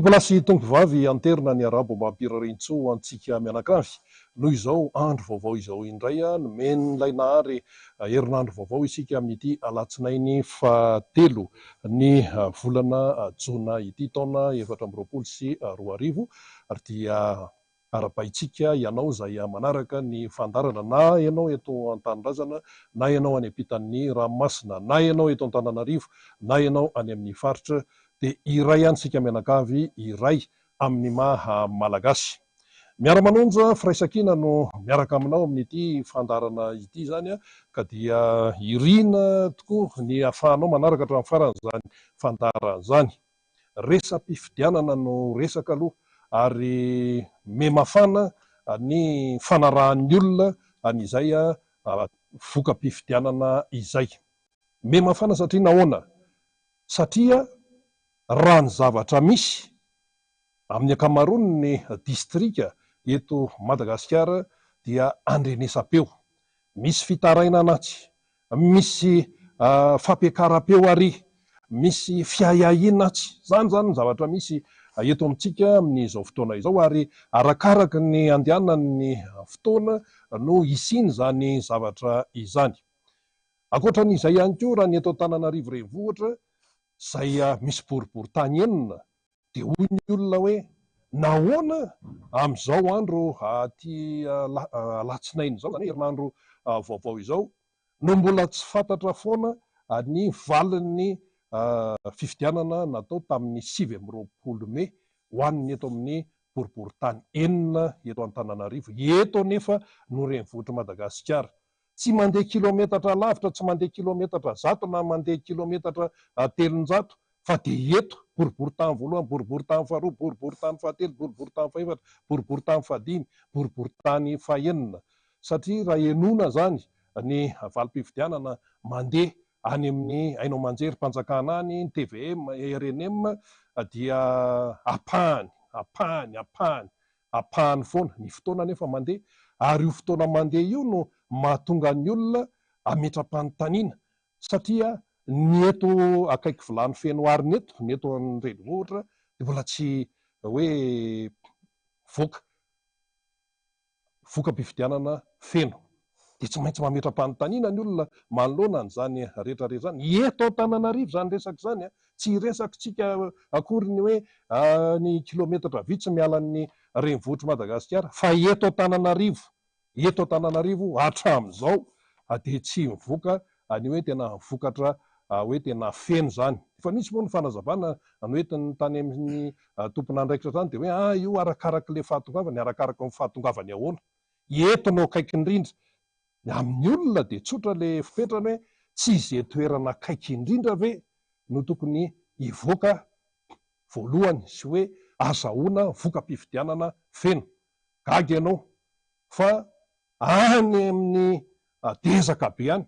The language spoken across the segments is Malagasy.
Mpilasy tongovavy anterina ny arabo mampirarintso antsika mianakavy. Noho izao andro vaovao izao indray nomen'ilay nahary herinandro vaovao isika amin'ity alatsinainy fahatelo ny volana jona ity taona 2024 ary dia arapaitsika ianao izay manaraka ny fandarana na ianao eto an-tanindrazana na ianao any ampitan'ny ranomasina na ianao eto Antananarivo na ianao any amin'ny faritra dia iray ihany sika mianakavy iray amin'ny maha malagasy. Miara-manonja firaisan-kina no miaraka aminao amin'ity fandarana ity zany ka dia irina tokoa ny ahafahanao manaraka hatramin'ny faran'izany fandarana izany. Resam-pifidianana no resaka aloha ary memafana ny fanarahan'ny olona an'izay voka-pifidianana izay. Memafana satria nahoana? Satria raha ny zavatra misy amin'ny ankamaroany ny distrika eto Madagasikara dia andrenesam-peo. Misy fitaraina anaty, misy fampiakaram-peo ary, misy fiahiahina aty. Zany ny zavatra misy eto amintsika amin'izao fotoana izao ary arakaraka ny andehanan'ny fotoana no isiny zany zavatra izany. Ankoatran'izay ihany koa raha ny eto Antananarivo renivohitra izay misy boriboritany enina dia hoy ny olona hoe nahoana amin'izao andro aty alatsinainy izao zany herinandro vaovao izao no mbola tsy fantatra foana ny valin'ny fifidianana natao tamin'ny 20 Mey ho an'ny eto amin'ny boriboritany enina eto Antananarivo eto nefa no renivohitra Madagasikara. Tsy mandeha kilometatra lavitra, tsy mandeha kilometatra zato na mandeha kilometatra telonjato fa dia eto boriboritany voalohany, boriboritany faharoa, boriboritany fahatelo, boriboritany fahaefatra, boriboritany fahadimy, boriboritany fahaenina. Satria raha enona zany ny valim-pifidianana mandeha any amin'ny hainao manjery mpanjakana any, TVM, RNM dia apahany foana ny fotoana nefa mandeha ary io fotoana mandeha io no mahatonga ny olona ametra-panontaniana satria ny eto akaiky vilany feno arina eto, ny eto amin'ny renivohitra dia mbola tsy hoe voka-pifidianana feno. Dia tsy maintsy mametra-panontaniana ny olona manoloana an'izany rehetrarehetra zany. Eto Antananarivo zany resaka izany tsy resakitsika akory ny hoe ny kilometatra vitsy mialan'ny renivohitra Madagasikara fa eto Antananarivo hatramin'izao dia tsy mivoaka ny hoe tena vokatra hoe tena feno zany. Fa misy moa ny fanazavana noentin'ny tany amin'ny tompon'andraikitra zany dia hoe io arakaraka le fahatongavany, arakaraka ny fahatongavany ahoana. Eto no akaiky indrindra amin'ny olona dia tsotra le fipetrany hoe tsy izay toerana akaiky indrindra ve no tokony hivoaka voalohany sy hoe azahoana voka-pifidianana feno. Gaga ianao fa any amin'ny dezaka be any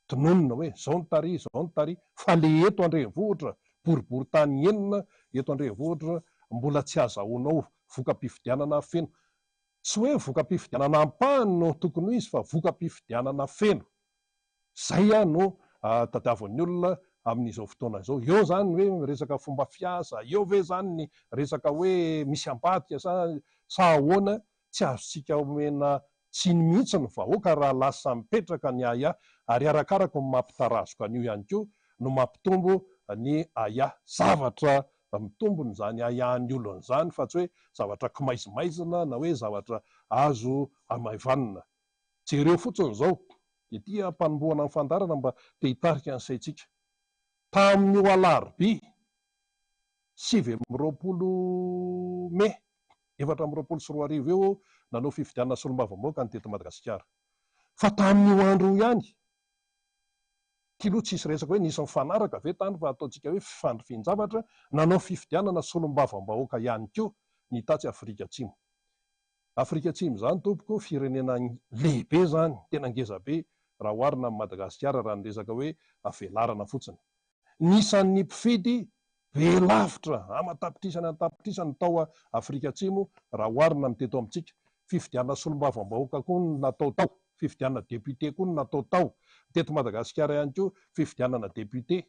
tononona hoe zao ny tary fa le eto andrenivohitra boriboritany enina eto andrenivohitra mbola tsy azahoanao voka-pifidianana feno. Tsy hoe voka-pifidianana ampahany no tokony ho izy fa voka-pifidianana feno. Zay no tadiavan'ny olona amin'izao fotoana izao. Eo zany hoe resaka fomba fiasa, eo ve zany ny resaka hoe misy ambadika sa ahoana, tsy azontsika omena tsiny mihitsy ny vahoaka raha lasa mipetraka ny ary arakaraka ny mampitarazoka an'io ihany koa no mampitombo ny zavatra mitombony zany ahiahan'ny olona zany fa tsy hoe zavatra kimaizimaizina na hoe zavatra azo amaivanina. Jereo fotsiny izao ity mpanombohana ny fandarana mba te hitarika ny saintsika. Tamin'io alarobia 20 Mey 2024 eo nanao fifidianana solombavamboaka ny teto Madagasikara. Fa tamin'io andro ihany tilo tsisy resaka hoe nisy mifanaraka ve tany fa ataontsika hoe fifandrifin-javatra nanao fifidianana solombavambahoaka ihany koa ny tatsy Afrika Atsimo. Afrika Atsimo zany tompoko firenena lehibe zany, tena ngezabe raha oharina amin'ny Madagasikara raha ny resaka hoe avelarana fotsiny. Nisan'ny mpifidy be lavitra amatapitrisany tao Afrika Atsimo raha oharina amin'ny teto amintsika. Fifidianana solombavambahoaka koa no natao tao, fifidianana député koa no natao tao. Teto Madagasikara ihany koa fifidianana député.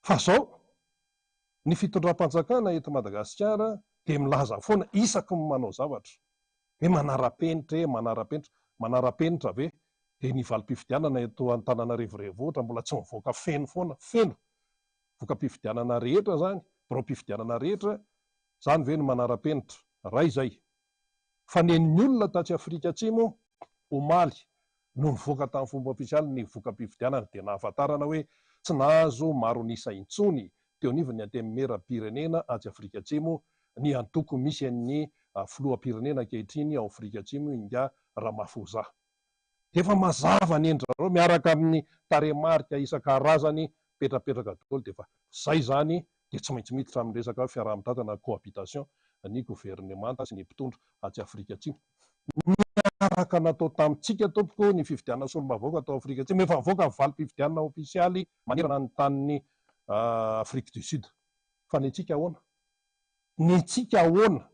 Fa zao Ny fitondram-panjakana eto Madagasikara dia milaza foana isaky ny manao zavatra hoe manara-penitra ve dia ny valim-pifidianana eto Antananarivo renivohitra mbola tsy mivoaka feno foana, feno voka-pifidianana rehetra zany, birao-pifidianana rehetra zany ve no manara-penitra ray izay. Fa nen'ny olona taty Afrika Atsimo omaly no nivoaka tamin'ny fomba ofisialy ny voka-pifidianana dia nahafantarana hoe tsy nahazo maro nisa intsony teo anivony antenimera-pirenena aty Afrika Atsimo ny antoko misy an'ny filoham-pirenena ankehitriny ao Afrika Atsimo Inga Ramaphosa. Efa mazava ny endriny miaraka amin'ny taremarika isan-karazany petrapetraka daholo dia efa zay zany dia tsy maintsy miditra amin'ny resaka fiaraha-mitatana cohabitation ny gouvernemanta sy ny mpitondra aty Afrika Atsimo. Miaraka natao tamintsika tompoko ny fifidianana solombavao atao Afrika Atsimo efa mivoaka ny valim-pifidianana ofisialy manerana ny tanin'ny Afrique du Sud. Fa ny antsika ahoana? Ny antsika ahoana?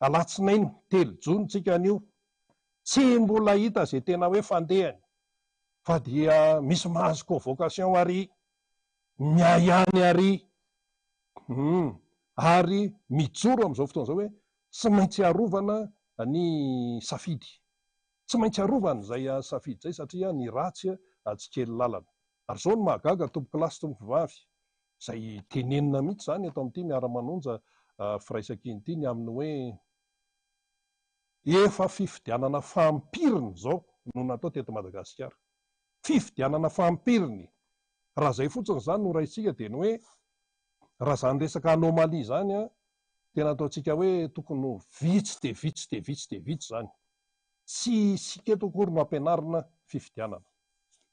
Alatsinainy 3 Jona tsika anio, tsy mbola hita izay tena hoe fandehany, fa dia misy mahazo convocation ary, miayany ary, ary mijoro amin'izao fotoana izao hoe tsy maintsy arovana ny safidy, tsy maintsy arovana izay safidy izay satria ny ratsy tsy kely lalana. Ary izao no mahagaga tompo kilasy tompo vavy izay tenenina mihitsy zany eto amin'ity miara-manonja firaisan-kiny ity ny amin'ny hoe efa fifidianana fampiriny izao no natao teto Madagasikara. Fifidianana fampiriny. Raha izay fotsiny zany no raisitsika dia ny hoe raha zany resaka anomalia zany tena ataontsika hoe tokony ho vitsy dia vitsy dia vitsy dia vitsy zany. Tsy isika eto akory no ampianarina fifidianana,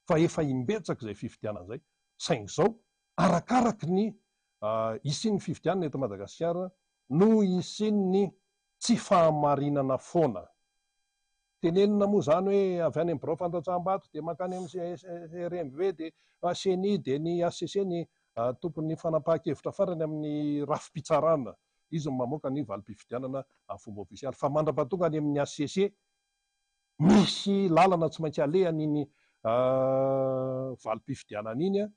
fa efa imbetsaka izay fifidianana izay. Saingy izao arakaraky ny isian'ny fifidianana eto Madagasikara no isian'ny tsy fahamarinana foana. Tenenina moa zany hoe avy any amin'ny birao fantatsaham-bato dia makany amin'ny RMV dia CENI dia ny HCC ny tompon'ny fanapahan-kevitra farany amin'ny rafim-pitsarana izy no mamoaka ny valim-pifidianana amin'ny fomba ofisialy. Fa mandrapahatonga any amin'ny HCC misy lalana tsy maintsy alehany iny valim-pifidianana iny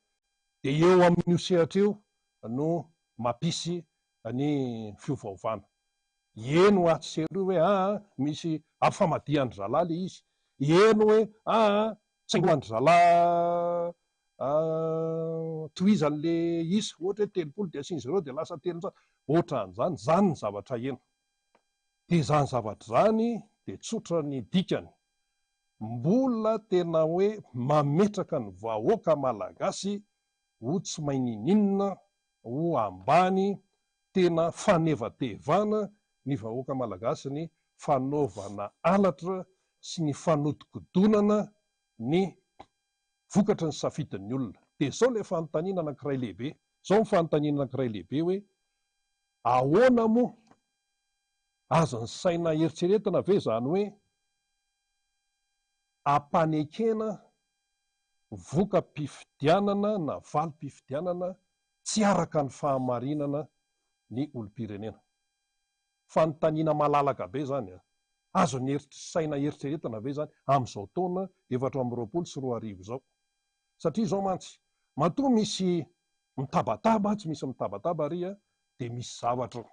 dia eo amin'io sehatra io no mampisy ny fiovaovana. Eno HCR hoe misy ampifamadihan'ny zalaly izy, eno hoe tsaingohan'ny zalahy tohizan'le isa ohatra hoe 30 dia asian'izareo dia lasa 300 ohatran'izany, zany ny zavatra eno. Dia zany zavatra zany dia tsotra ny dikany, mbola tena hoe mametraka ny vahoaka malagasy ho tsy mahay ninona, ho ambany, tena fanevatevana ny vahoaka malagasy ny fanaovana alatra sy ny fanodikodonana ny vokatry ny safidin'ny olona. Dia izao ilay fanontaniana anankiray lehibe, izao ny fanontaniana anankiray lehibe hoe ahoana moa azo ny saina eritreretina ve zany hoe ampanekena voka-pifidianana na valim-pifidianana tsy araka ny fahamarinana ny olom-pirenena. Fanontaniana malalaka be zany azo ny saina eritreretina ve zany amin'izao taona 2024 izao. Satria izao mantsy matoa misy mitabataba, tsy misy mitabataba ary dia misy zavatra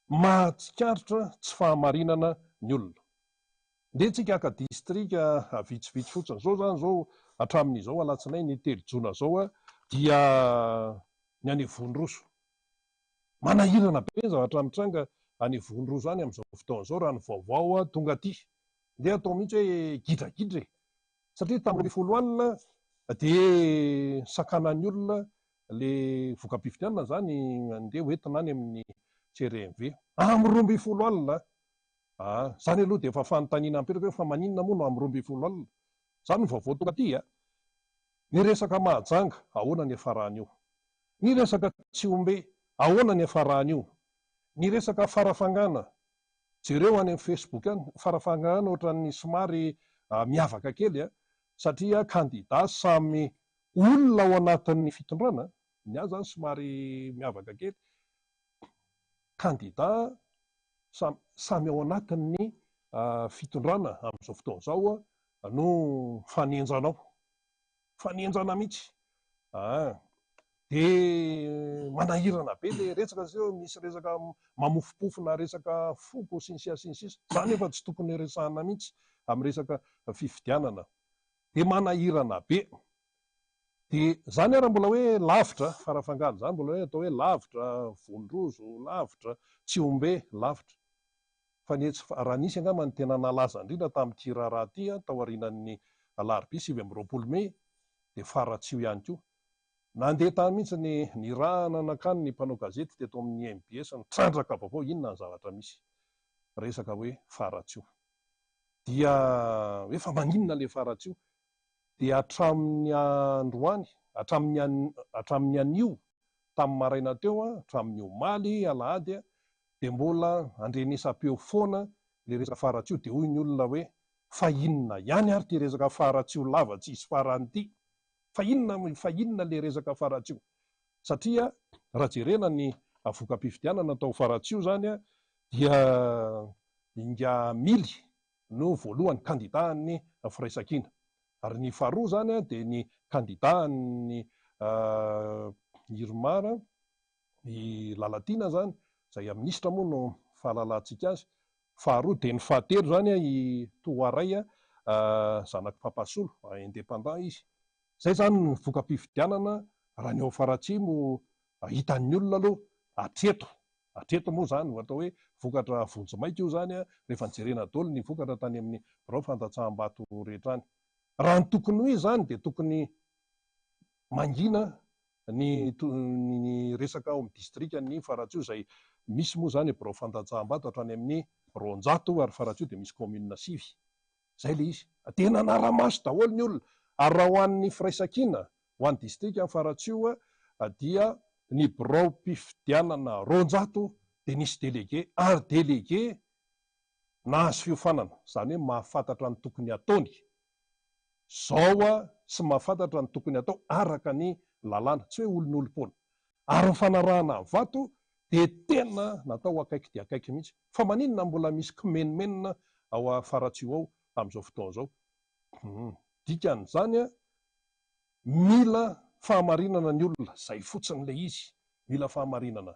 mahatsikaritra tsy fahamarinana ny olona. Ndentsika haka distrika vitsivitsy fotsiny zao zany zao hatramin'izao alatsinainy ny 3 Jona zao dia ny any Vonroso manahirana be ny zavatra mitranga any Vonroso any amin'izao fotoana izao raha ny vaovao tonga aty dia atao mihitsy hoe gidragidra satria tamin'ny 10 alina dia sakanan'ny olona le voka-pifidianana zany andeha hoentina any amin'ny CRMV amin'ny 12 alina. Zany aloha dia efa fanontaniana ampelaka fa maninona moa no amin'ny 12 alina. Zany ny vaovao tonga aty ny resaka mahajanga ahoana ny hafaran'io, ny resaka tsy ombe ahoana ny hafaran'io, ny resaka farafangana jereo any amin'ny Facebook any farafangana ohatran'ny somary miavaka kely satria kandida samy olona ao anatin'ny fitondrana, ny azy zany somary miavaka kely, kandida samy ao anatin'ny fitondrana amin'izao fotoana izao no fanenjanao, fanenjana mihitsy. de manahirana be le resaka zao, misy resaka mamofopofona resaka foko sy ny sisa zany efa tsy tokony resahana mihitsy amin'ny resaka fifidianana, de manahirana be. De zany ara mbola hoe lavitra farafangalo zany, mbola hoe atao hoe lavitra vonrozo, lavitra tsiombe, lavitra fa raha nisy angamba ny tena nalaza indrindra tamin'ity raharaha ty tao aorinan'ny alarobia 20 Mey de Faratsio ihany koa. Nandeha tany mihitsy ny rahana nakany ny mpanao gazety teto amin'ny MBS nitrandraka vaovao inona ny zavatra misy resaka hoe Faratsio. Dia efa maninona le Faratsio, dia hatramin'ny androany, hatramin'ny anio tamin'ny maraina teo hatramin'ny omaly alahady de mbola andrenesam-peo foana le resaka Faratsio. De hoy ny olona hoe fa inona ihany ary ty resaka Faratsio lava tsy isy farany ty, fa inona le resaka Faratsio, satria raha jerena ny avoka-pifidianana natao Faratsio zany dia inga mily no voalohany kandidahan'ny firaisan-kina, ary ny faharoa zany de ny kandidahan'ny Irmara i Lalatina zany, izay minisitra moa no fahalalantsika azy. Faharoa de ny fahatelo zany i Toaray zanaky Papasolo indépendant izy. Zay zany ny voka-pifidianana raha ny ao Faratsimo hitan'ny olona aloha hatreto moa zany atao hoe vokatra vonjy-maika io zany rehefa nijerena daholo ny vokatra tany amin'ny birao fandatsaham-bato rehetra any. Raha ny tokony hoe zany de tokony mangina ny resaka ao amin'ny distrika ny Faratsio, izay misy moa zany birao fandatsaham-bato hatrany amin'ny 200 ary Faratsio de misy commune 5. Zay le izy, de nanara-maso daholo ny olona. Ary raha ho an'ny firaisan-kina ho an'ny distrika Faratsio dia ny birao mpifidianana 200 de nisy délégué ary délégué nahazo fiofanana, zany hoe mahafantatra ny tokony ataony zao sy mahafantatra ny tokony atao araka ny lalàna, tsy hoe olon'olom-pona. Ary ny fanarahana vato de tena natao akaiky dia akaiky mihitsy. Fa maninona mbola misy kimenimenina ao Faratsio ao amin'izao fotoana zao. Dikan'izany mila fahamarinana ny olona, zay fotsiny le izy, mila fahamarinana.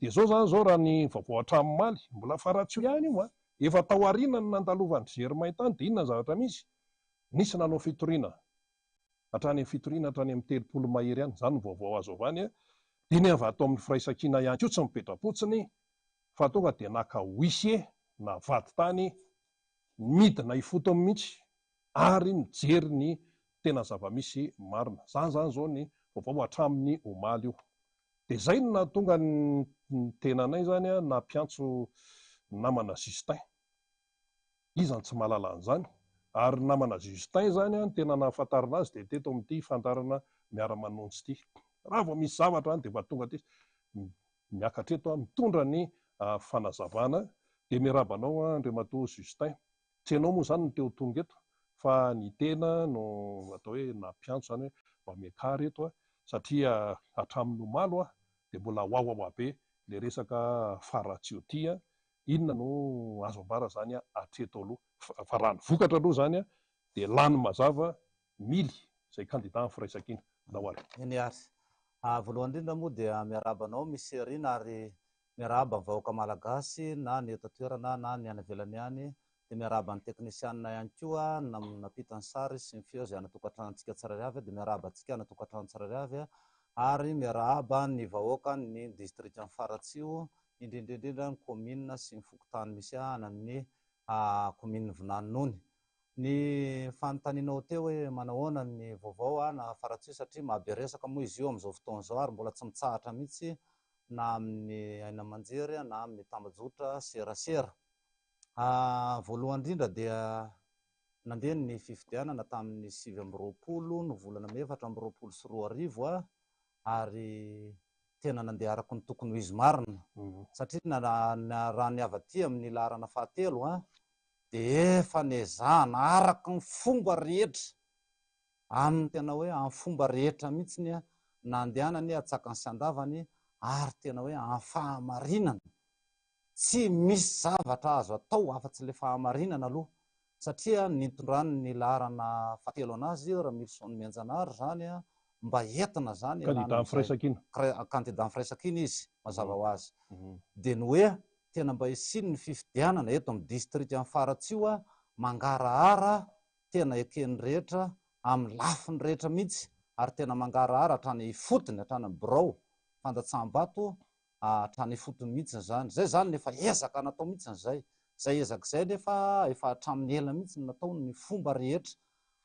De zao zany zao raha ny vaovao hatramin'Omaly mbola Faratsio ihany io efa tao aoriana ny nandalovan'ny Germain tany, de inona ny zavatra misy? Nisy nanao fitoriana hatrany amin'ny fitoriana hatrany amin'ny 30 mahery ihany, zany ny vaovao azo avy any de ny avy ato amin'ny firaisan-kina ihany koa tsy mipetra-potsiny fa tonga de naka huissier na vady tany midina ifotony mihitsy ary mijery ny tena zava-misy marina. Zany zao ny vaovao hatramin'ny omaly io. De zay no nahatonga ny tenanay zany nampiantso namana Justin, izany tsy mahalala an'izany, ary namana Justin zany tena nahafantarana azy de teto amin'ity fantarana miara-manonjy ity. Raha vao misy zavatra de mba tonga ty miakatreto mitondra ny fanazavana. De miarabanao Andriamatoa Justin, tsy ianao moa zany no teo tonga eto fa ny tena no atao hoe nampiantso zany hoe mba miakary eto satria hatramin'ny omalo de mbola hoahoa be le resaka Faratsio ty inona no azo ambara zany hatreto aloha. Fa raha ny vokatra aloha zany de lany mazava mily zay kandida amin'ny firaisan-kina. Eny ary voalohany indrindra moa dia miarabanao misy erina ary miaraba vahoaka malagasy na ny eto toerana na ny any ivelany any, de miaraba ny teknisianina ihany koa nampita ny sary sy ny feo zay anatokatranotsika tsirairay avy, de miaraba antsika anatokatrano tsirairay avy ary miaraba ny vahoaka ny district ny Faratsio, indrindrindrindra ny commune sy ny fokotany misy anan'ny commune Vinanony. Ny fanontanianao teo hoe manahoana ny vaovao na Faratsio satria mahabe resaka moa izy io amin'izao fotoana izao ary mbola tsy mitsahatra mihitsy na amin'ny aina aman-jery na amin'ny tambajotra serasera. Voalohany indrindra dia nandeha ny fifidianana tamin'ny 20 ny volana May 2024 ary tena nandeha araka ny tokony ho izy marina satria raha ny avy aty amin'ny laharana fahatelo de efa nezahana araka ny fomba rehetra amin'ny tena hoe amin'ny fomba rehetra mihitsy ny nandehanany atsakany sy andavany ary tena hoe amin'ny fahamarinana. Tsy misy zavatra azo atao afa-tsy le fahamarinana aloha satria nitondrany ny laharana fahatelo anazy Ramilson Mianjanary zany mba entina zany candidat amin'ny firaisankina candidat amin'ny firaisankina izy mazava ho azy dia ny hoe tena mba hisiny ny fifidianana eto amin'ny district amin'ny Faratsio mangarahara tena ekeny rehetra amin'ny lafiny rehetra mihitsy ary tena mangarahara hatrany fotony hatrany birao fandatsaham-bato hatrany fotony mihitsy zany zay zany nefa ezaka natao mihitsy zay ezak'izay nefa efa hatramin'ny ela mihitsy natao ny fomba rehetra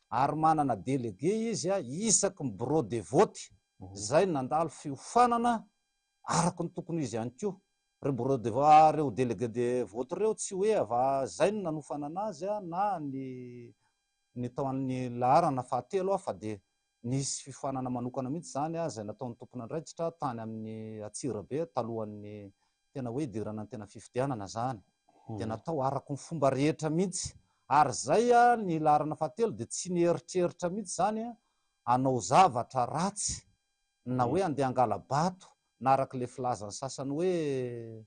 ary manana délégué izy isaky ny bureau de vote zay nandalo fiofanana araky ny tokony izy ihany koa reo bureau de vote reo délégué de vote reo tsy hoe ava zay ny nanofana anazy na ny tao amin'ny laharana fahatelo fa dia nisy fifanana manokana mihitsy zany zay nataon'ny tompony andraikitra tany amin'ny Atsirabe talohan'ny tena hoe idirana ny tena fifidianana zany dia natao araky ny fomba rehetra mihitsy ary zay ny laharana fahatelo dia tsy nieritreritra mihitsy zany anao zavatra ratsy na hoe andeha angala bato na araky le filazany sasany hoe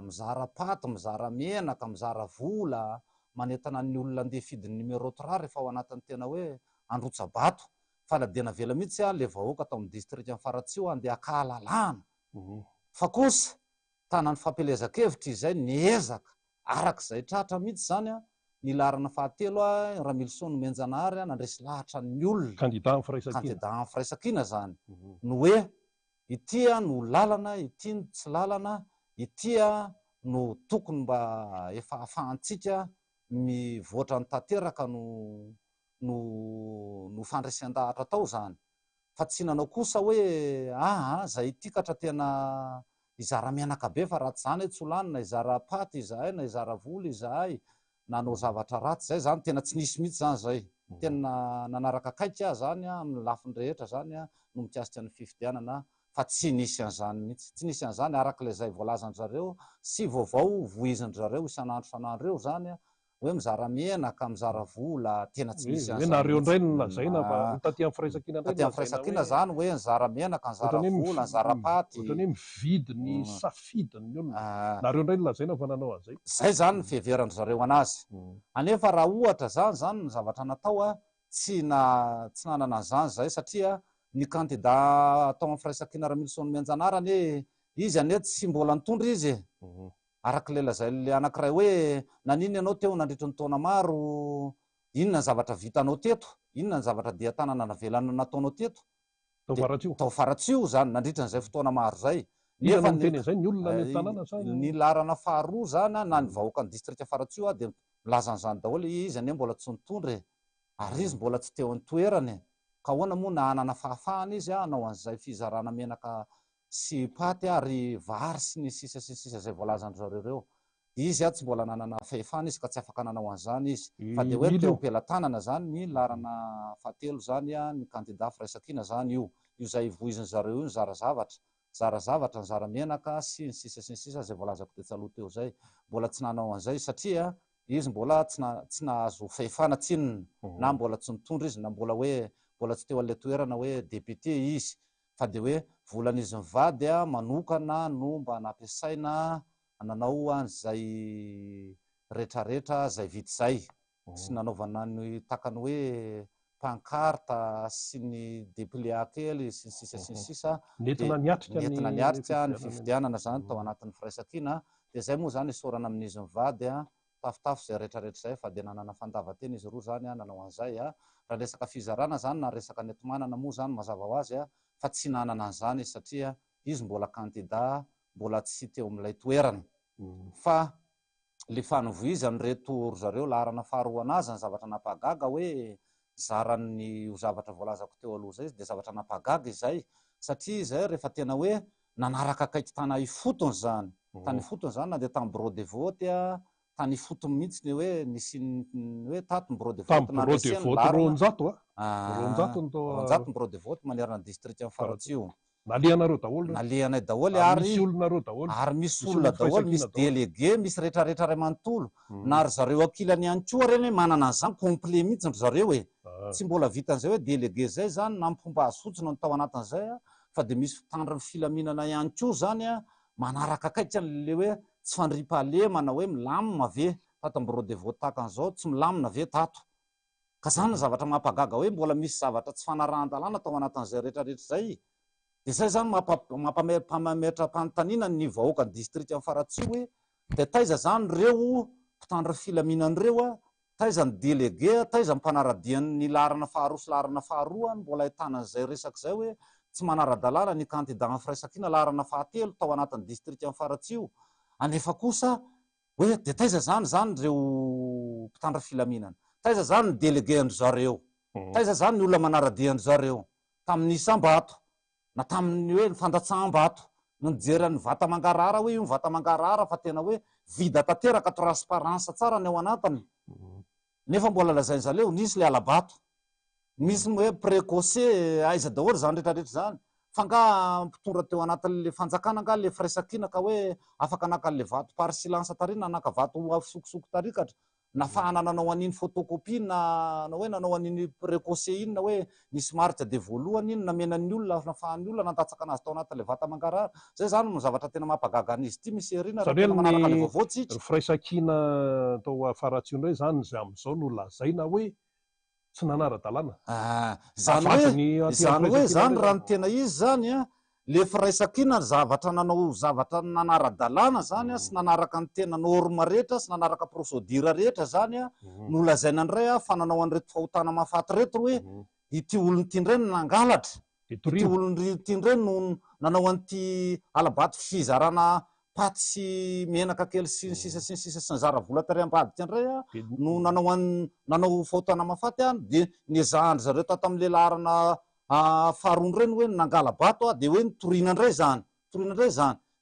mizara paty mizara menaka mizara vola manentana ny olona andeha fidiny numéro 3 rehefa ao anatin'ny tena hoe androtsa bato faladena vela mihitsy le vahoaka atao amin'ny district amin'ny Faratsio andeha akahalalana fa kosa tanany fampelezakevitra izay niezaka arak'izay tratra mihitsy zany ny laharana fahatelo Ramilson Menjanary nandresy lahatra ny olona candidat amin'ny firaisankina zany no hoe ity no lalana ity no tsy lalana ity no tokony mba efa ahafahantsika mivoatra ny tanteraka no fandresan-dahatra tao zany fa tsy nanao kosa hoe zay ity katra tena izara menaka be fa ratsy zany tsy holanina izara paty izahay na izara vola izahay nanao zavatra ratsy zay zany tena tsy nisy mihitsy zany zay tena nanaraka akaika zany amin'ny lafiny rehetra zany no mikasika ny fifidianana fa tsy nisy an'izany mihitsy tsy nisy an'izany arak'ilay zay voalazany zareo sy vaovao voiziny zareo isan'andro eo zany hoe mizara menaka mizara vola tena tsy nisy hoe nareo indray no lazaina fa taty amin'ny firaisankina taty amin'ny firaisankina zany hoe nizara menaka nizara vola nizara paty ohatrany hoe mividy ny safidiny ny olona nareo indray no lazaina fa nanao an'izay zay zany ny fiheverany zareo anazy anefa raha ohatra zany ny zavatra natao tsy nanana an'izany zay satria ny candidat atao amin'ny firaisankina Ramilson Menjanary ane izy ane tsy mbola nitondra izy araky le lazay le anankiray hoe naniny ianao teo nandritry ny taona maro inona ny zavatra vitanao teto inona ny zavatra dia tanana navelana nataonao teto tao Faratsio zany nandritra n'izay fotoana maro zay nefa zay ny olona ny tanàna ny larana faharoa zany na ny vahoaka ny district Faratsio dia milazan'izany daholo izy ane mbola tsy nitondra ary izy mbola tsy teo an-toerany ka hoana moa na hanana fahafahana izy hanao an'izay fizarana menaka sy paty ary vary sy ny sisa zay voalazany zareo reo izy tsy mbola nanana fahefana izy ka tsy afaka nanao an'izany izy fa dia hoe teo am-pelatanana zany ny larana fahatelo zany ny candidat firaisankina zany io zay voiziny zareo io ny zarazavatra ny zaramenaka sy ny sisa zay voalazako tetsaloha teo zay mbola tsy nanao an'izay satria izy mbola tsy nahazo fahefana tsinona na mbola tsy nitondra izy na mbola hoe mbola tsy teo an'ilay toerana hoe député izy fa dia hoe volan'izy mivady manokana no mba nampiasaina nanao an'izay rehetrarehetra zay vity zay sy nanaovana ny takany hoe pankarta sy ny déplia kely sy ny sisa nentina niatrika ny fifidianana zany tao anatin'ny firaisankina dia zay moa zany isorana amin'izy mivady tafotafo zay rehetrarehetra zay fa dia nanana fandavan-tena izy roa zany nanao an'izay raha resaka fizarana zany na resaka netomanana moa zany mazava ho azy fa tsy nanana an'izany izy satria izy mbola candidat mbola tsy teo amin'ilay toerana fa le fanovoizany reto zareo laharana faharoa anazy ny zavatra nampahagaga hoe zarany zavatra voalazako teo aloha zay dia zavatra nampahagaga izay satria izay rehefa tena hoe nanaraka akaiky tana ifotony zany tany ifotony zany na dia tamin'ny bureau de vote tany ifotony mihitsy ny hoe nisy hoe tato ny bureau de vote ronjato bureau de vote manerana district amin'ny Faratsio nalehanareo daholo nalehanay daholo misy olonareo daholo ary misy olona daholo misy délégué misy rehetrarehetra ray manontolo na ry zareo ankilany ihany koa reny manana an'izany complet mihitsy ry zareo tsy mbola vitan'izay hoe délégué zay zany na mifomba azotsona no tao anatin'izay fa dia misy fitandriny filaminana ihany koa zany manaraka akaiky le hoe tsy fandriam-pahalemana hoe milamina ve tato bureau de vote tahaka an'izao tsy milamina ve tato Ka zany zavatra mampagaga hoe mbola misy zavatra tsy fanarahan-dalàna tao anatin'izay rehetrarehetra zay. Dia zay zany mampametram-panontaniana ny vahoaka ny distrikta Faratsio hoe dia taiza zany reo mpitandro filaminan'ireo a, taiza ny délégué, taiza ny mpanaradian'ny laharana faharoa sy laharana faharoa mbola ahitana an'izay resaka zay hoe tsy manara-dalàna ny candidat amin'ny firaisan-kina laharana fahatelo tao anatin'ny distrikta Faratsio. Anefa kosa hoe dia taiza zany reo mpitandro filaminana, taiza zany ny délégué andry zareo, taiza zany ny olona manaradiandry zareo tamin'ny Isambato na tamin'ny hoe ny fandatsaham-bato no nijeran'ny vata mangarahara hoe io ny vata mangarahara fa tena hoe vida tanteraka transparence tsara ny ao anatiny. Nefa mbola lazain'zareo nisy le alabato, misy hoe précoce aiza daholo zany rehetrarehetra zany, fa nga mpitondra teo anatin'le fanjakana nga le firaisan-kina ka hoe afaka naka le vato par silence tarina naka vato afisokosoko tarikatra nafahana nanao an'iny photocopie na hoe nanao an'iny précoce iny na hoe nisy marika de voalohany iny namenan'ny olona nafahan'ny olona nandatsaka anazy tao anatin'le vata mangarahara. Zay zany no zavatra tena mampagaga an'izy ity misy erina raha tena manaraka le vaovao tsika. Firaisan-kina tao Faratsio indray zany zay amin'izao no lazaina hoe tsy nanara-dalàna. Zany hoe zany raha ny tena izy zany a, le firaisan-kina zavatra nanao zavatra nanara-dalàna zany a sy nanaraka ny tena norma rehetra sy nanaraka procédure rehetra zany a no lazaina indray a fa nanao an'ireto fahotana mahafaty reto hoe ity olony ity indray no nangalatra, ity olony ity indray no nanao an'ity alabato fizarana paty sy menaka kely sy ny sisa sy ny zara vola tariam-badika indray a no nanao fahotana mahafaty a dia niezahany zareo tato amin'le laharana faharoa ireny hoe nangala-bato a dia hoe nitoriana indray zany,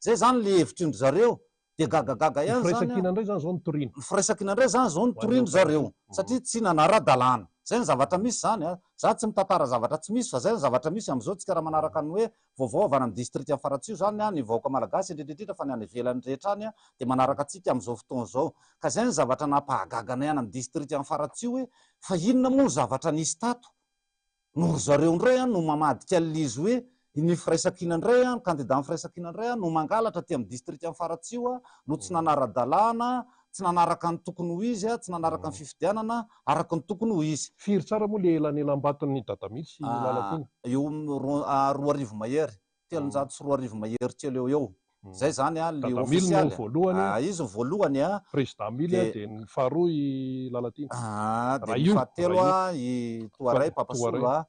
zay zany le hevitrindry zareo. Dia gagagaga ihany zany Firaisan-kina indray zany zao nitoriana, ny firaisan-kina indray zany zao nitoriana zareo satria tsy nanara-dalàna. Zay ny zavatra misy zany a, za tsy mitantara zavatra tsy misy fa zay ny zavatra misy amin'izao tsika raha manaraka ny hoe vaovao avy any amin'ny distrikta Faratsio zany a, ny vahoaka malagasy indrindrindrindra fa ny any ivelany rehetra any a dia manaraka antsika amin'izao fotoana izao. Ka zay ny zavatra nampahagaga anay any amin'ny distrikta Faratsio hoe fa inona moa ny zavatra nisy tato no ry zareo indray a no mamadika an'izy hoe ny firaisan-kina indray a, ny candidat amin'ny firaisan-kina indray a no mangalatra aty amin'ny distrikta Faratsio a no tsy nanara-dalàna, tsy nanaraka ny tokony ho izy a, tsy nanaraka ny fifidianana araka ny tokony ho izy. Firy tsara moa le elanelam-baton'ny Dadamily sy Lalatiana? Eo 2,000 mahery, 300 sy 2,000 mahery kely eo eo. Zay zany a le ofisialy. Izy ny voalohany a, Président Mily a, dia ny faharoa i Lalatiana. dia ny fahatelo a i Toaray Papasolo a.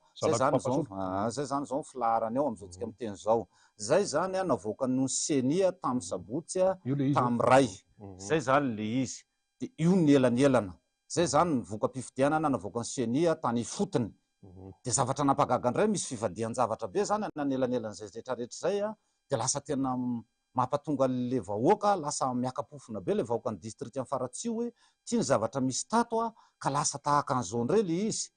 Zay zany zao filaharany ao amin'izao tsika miteny zao. Zay zany a navoaka ny seni a tamin'ny sabotsy a tamin'ny ray. Zay zany le izy. Dia io ny elanelana. Zay zany ny voka-pifidianana navoaka ny seni a tany fotony. Dia zavatra nampagaga indray misy fivadihan-javatra be zany nanelan'zay rehetrarehetra zay a, dia lasa tena mampatonga le vahoaka lasa miakapofona be le vahoaka ny distrikta Faratsio hoe tia ny zavatra misy tato a ka lasa tahaka an'izao indray le izy.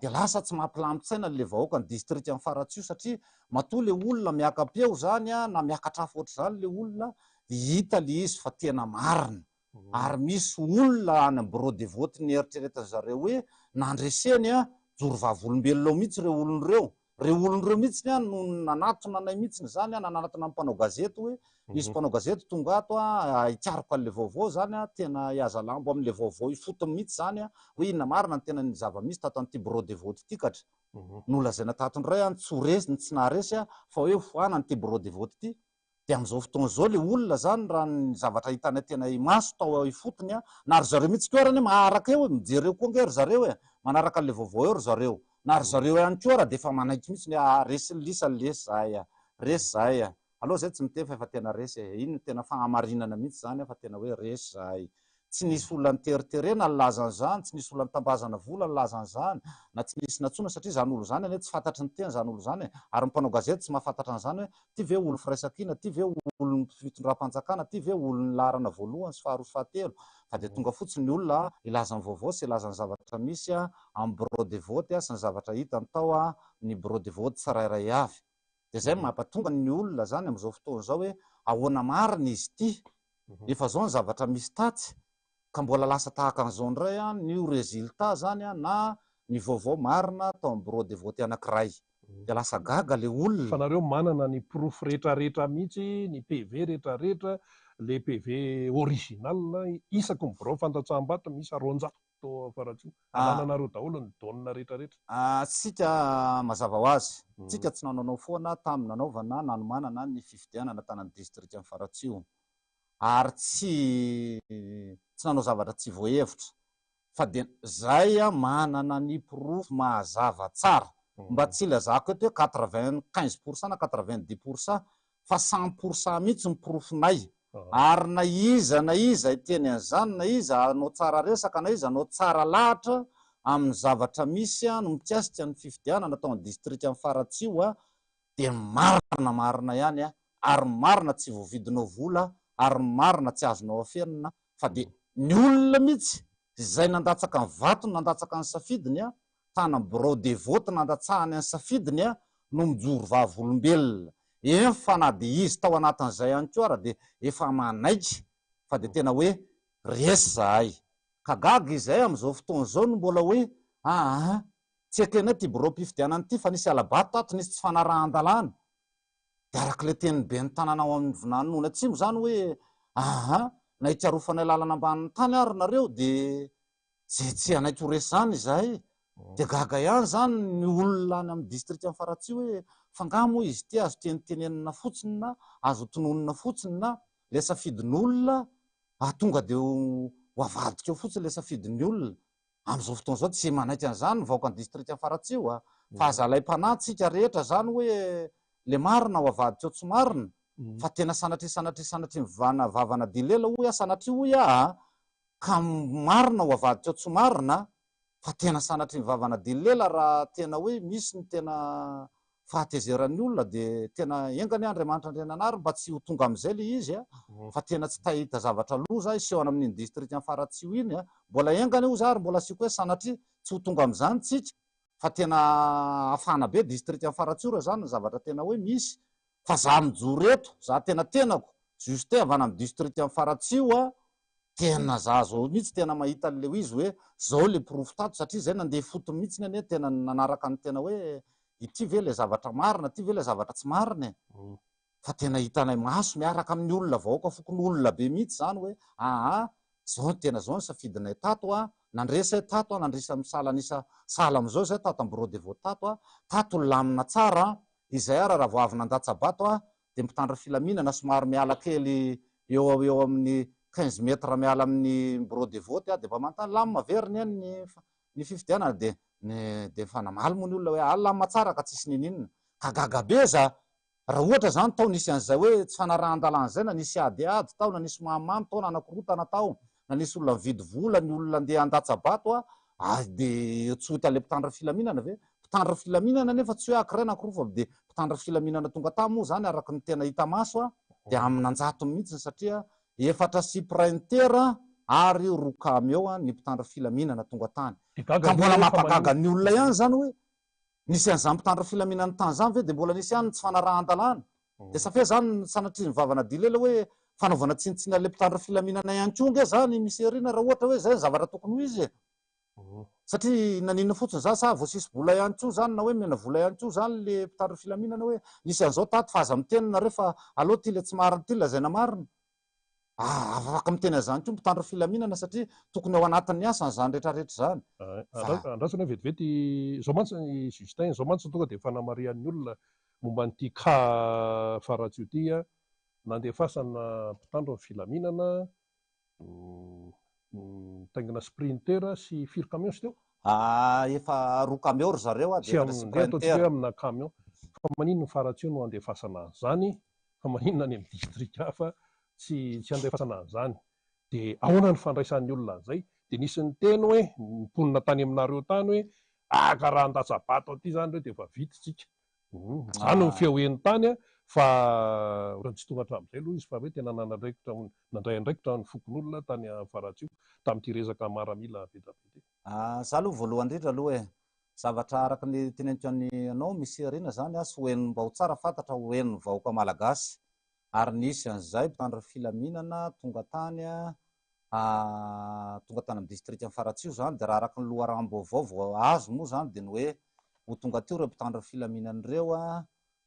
Dia lasa tsy mampilamin-tsaina le vahoaka ny distrikta Faratsio satria matoa le olona miakapeo zany a na miakatrafo ohatr'izany le olona hita le izy fa tena marina. Ary misy olona any amin'ny bureau de vote ny eritreretin zareo hoe nandreseny a joro vavolombelona mihitsy reo olon'ireo. Reo olon'ireo mihitsy no nanatona anay mihitsy zany a, nanatona mpanao gazety hoe misy mpanao gazety tonga ato a hikaroko an'le vaovao zany a, tena hihaza lambo amin'le vaovao ifotony mihitsy zany a hoe inona marina ny tena ny zava-misy tato an'ity bureau de vote ity katra. Nolazaina tato indray a ny tsy ho resy ny tsy naharesy a fa hoe foana n'ity bureau de vote ity. Dia amin'izao fotoana izao le olona zany raha ny zavatra hitana tena maso tao ifotony a, na ry zareo mihitsy koa arany maharaka eo mijery eo koa nge ry zareo e, manaraka an'le vaovao eo ry zareo. Na ry zareo ihany koa raha dia efa manaiky mihitsy ny resy ny lisa lesy zahay a, resy zahay a. Aloha zay tsy mitefy fa tena resy e, iny tena fahamarinana mihitsy zany fa tena hoe resy zahay. Tsy nisy olona niteriterena nilazan'izany, tsy nisy olona nitambazana vola nilazan'izany, na tsy nisy natsona satria zany olo zany anie tsy fantatry ny teny zany olo zany e. Ary ny mpanao gazety tsy mahafantatra an'izany hoe ty ve olo firaisan-kina, ty ve olo fitondram-panjakana, ty ve olo ny laharana voalohany sy faharoa sy fahatelo. Fa dia tonga fotsiny ny olona ilazany vaovao sy ilazany zavatra misy a amin'ny bureau de vote a sy ny zavatra hitany tao a ny bureau de vote tsirairay avy. Dia zay mampatonga ny olona zany amin'izao fotoana izao hoe ahoana marina izy ity, efa zao ny zavatra misy tatsy ka mbola lasa tahaka an'izao indray a ny résultat zany a na ny vaovao marina tao amin'ny bureau de vote anankiray. Dia lasa gaga le olona. Fa nareo manana ny proof rehetrarehetra mihitsy, ny PV rehetrarehetra, le PV original isaky ny bureau fantatsaham-bato misy 400. tao Faratsio. Ananareo daholo ny daonina rehetrarehetra. Tsika mazava ho azy, tsika tsy nananao foana tamin'ny nanaovana nanomanana ny fifidianana tanany district amin'ny Faratsio, ary tsy nanao zavatra tsy voahevitra, fa de zay manana ny proof mazava tsara, mba tsy ilazako eto hoe 95% na 90%, fa 100% mihitsy ny proofinay. Ary na iza iteny an'izany, na iza anao tsara resaka, na iza anao tsara lahatra amin'ny zavatra misy no mikasika ny fifidianana atao amin'ny district amin'ny Faratsio dia marina ihany ary marina tsy voavidinao vola, ary marina tsy azonao afenina, fa de ny olona mihitsy izay nandatsaka ny vatony, nandatsaka ny safidiny tana bureau de vote nandatsahany ny safidiny no mijoro vavolombelona. Fa na dia izy tao anatin'izay ihany koa ary dia efa manaiky, fa dia tena hoe resy zahay. Ka gaga izay amin'izao fotoana izao no mbola hoe tsy ekena ty bureau mpifidianana ity fa nisy alabato tato, nisy tsy fanarahan-dalàna. Dia arak'ilay tenin'ny ben'ny tanàna ao amin'ny Vinanona Atsimo zany hoe na hitsarofanay lalana ambanin'ny tany ary nareo dia tsy anaiky ho resy zany izahay. Dia gaga ihany zany ny olona any amin'ny district amin'ny Faratsio hoe fangamo izy ty azo tenenina fotsiny na azo tononina fotsiny na le safidin'olona tonga dia ho avadika eo fotsiny le safidin'ny olona. Amin'izao fotoana izao tsy manaiky an'izany vahoaka ny district amin'ny Faratsio fa azalaim-panahy tsika rehetra zany hoe le marina ho avadika eo tsy marina, fa tena sanatry vavana dilela hoy sanatry hoy ka marina ho avadika eo tsy marina, fa tena sanatry vavana dilela raha tena hoe misy ny tena fahatezeran'ny olona dia tena engany Andriamanitra Andriananary mba tsy ho tonga amin'izay le izy fa tena tsy tahita zavatra loza isehona amin'iny district amin'ny Faratsio iny mbola engany io za ary mbola asiko hoe sanatry tsy ho tonga amin'izany tsika, fa tena afana be district amin'ny Faratsio raha zany ny zavatra tena hoe misy. Fa za mijoro eto, za tenako juste avy any amin'ny district amin'ny Faratsio tena za zao mihitsy tena mahita le izy hoe zao le proof tato, satria zay nandeha fotony mihitsy ane tena nanaraka ny tena hoe ity ve le zavatra marina, ity ve le zavatra tsy marina fa tena hitanay maso miaraka amin'ny olona vahoaka fokony olona be mihitsy zany hoe zao tena zao ny safidinay tato nandresay tato nandresa nisa sala am'izao zay tato amin'ny bureau de vote tato lamina tsara izay raha vao avy nandatsabato dia mpitandra filaminana somary miala kely eo amin'ny 15 metra miala amin'ny bureau de vote dia mba manontany lamina veriny ny fifidianana dia fanamaly moa ny olona hoe lamina tsara ka tsisy ninina. Ka gaga be za raha ohatra zany tao nisy an'izay hoe tsy fanarahan-dalàna zay, na nisy adiady tao, na nisy mamamy tao, na anakorotana tao, na nisy olona mividy vola, ny olona andeha andatsabato dia tsy ho hita le mpitandra filaminana ve? Mpitandra filaminana nefa tsy hoe akiray anakiroa fa dia mpitandra filaminana tonga tamy moa zany araka ny tena hita maso dia amin'nanjatony mihitsy satria 4 suppléantaire ary 2 camion ny mpitandra filaminana tonga tany. Ka mbola mampagaga ny olona ihany zany hoe nisy an'izany mpitandra filaminana tany zany ve dia mbola nisy ihany tsy fanarahan-dalàna. Dia safia zany sanatry ny vavana dilela hoe fanaovana tsinitsina le mpitandra filaminana ihany koa nge zany misy erina raha ohatra hoe zay zavatra tokony ho izy satria nanina fotsiny za sa vao sisy vola ihany koa zany na hoe mena vola ihany koa zany le mpitandra filaminana hoe nisy an'izao tato fa aza miteny nareo fa aloha ty le tsy marina ty lazaina marina. Afaka miteny an'izany koa mpitandra filaminana satria tokony ao anatin'ny asany zany rehetrarehetra zany. Andrasana vetivety zao mantsy Justin, zao mantsy tonga dia fanamarian'ny olona momba n'ity cas Faratsio ity nandefasana mpitandro ny filaminana taingina sprinter sy 4 camion sy teo efa 2 camion ry zareo tsy ataontsika hoe amina camion, fa maninona ny Faratsio no andefasana an'izany, fa maninona any amin'ny district hafa tsy andefasana an'izany. Dia ahoana ny fandraisan'ny olona an'izay? Dia nisy ny teny hoe mponina tany aminareo tany hoe ka raha andatsabato aty zany reo dia efa vititsika. Zany ny feoen'ny tany fa ohatrany tsy tonga hatramin'izay aloha izy fa hoe tena nandray andraikitra ny fokon'olona tany Faratsio tamin'ity resaka maramila vetivety. Za aloha voalohany indrindra aloha hoe zavatra araka ny teneniko anao misy arina zany sy hoeniny mba ho tsara fantatra hoeniny vahoaka malagasy, ary nisy an'izay mpitandra filaminana tonga tany amin'ny district amin'ny Faratsio zany dia raha araka ny loharam-baovao vao azo moa zany dia ny hoe ho tonga teo ireo mpitandra filaminana ireo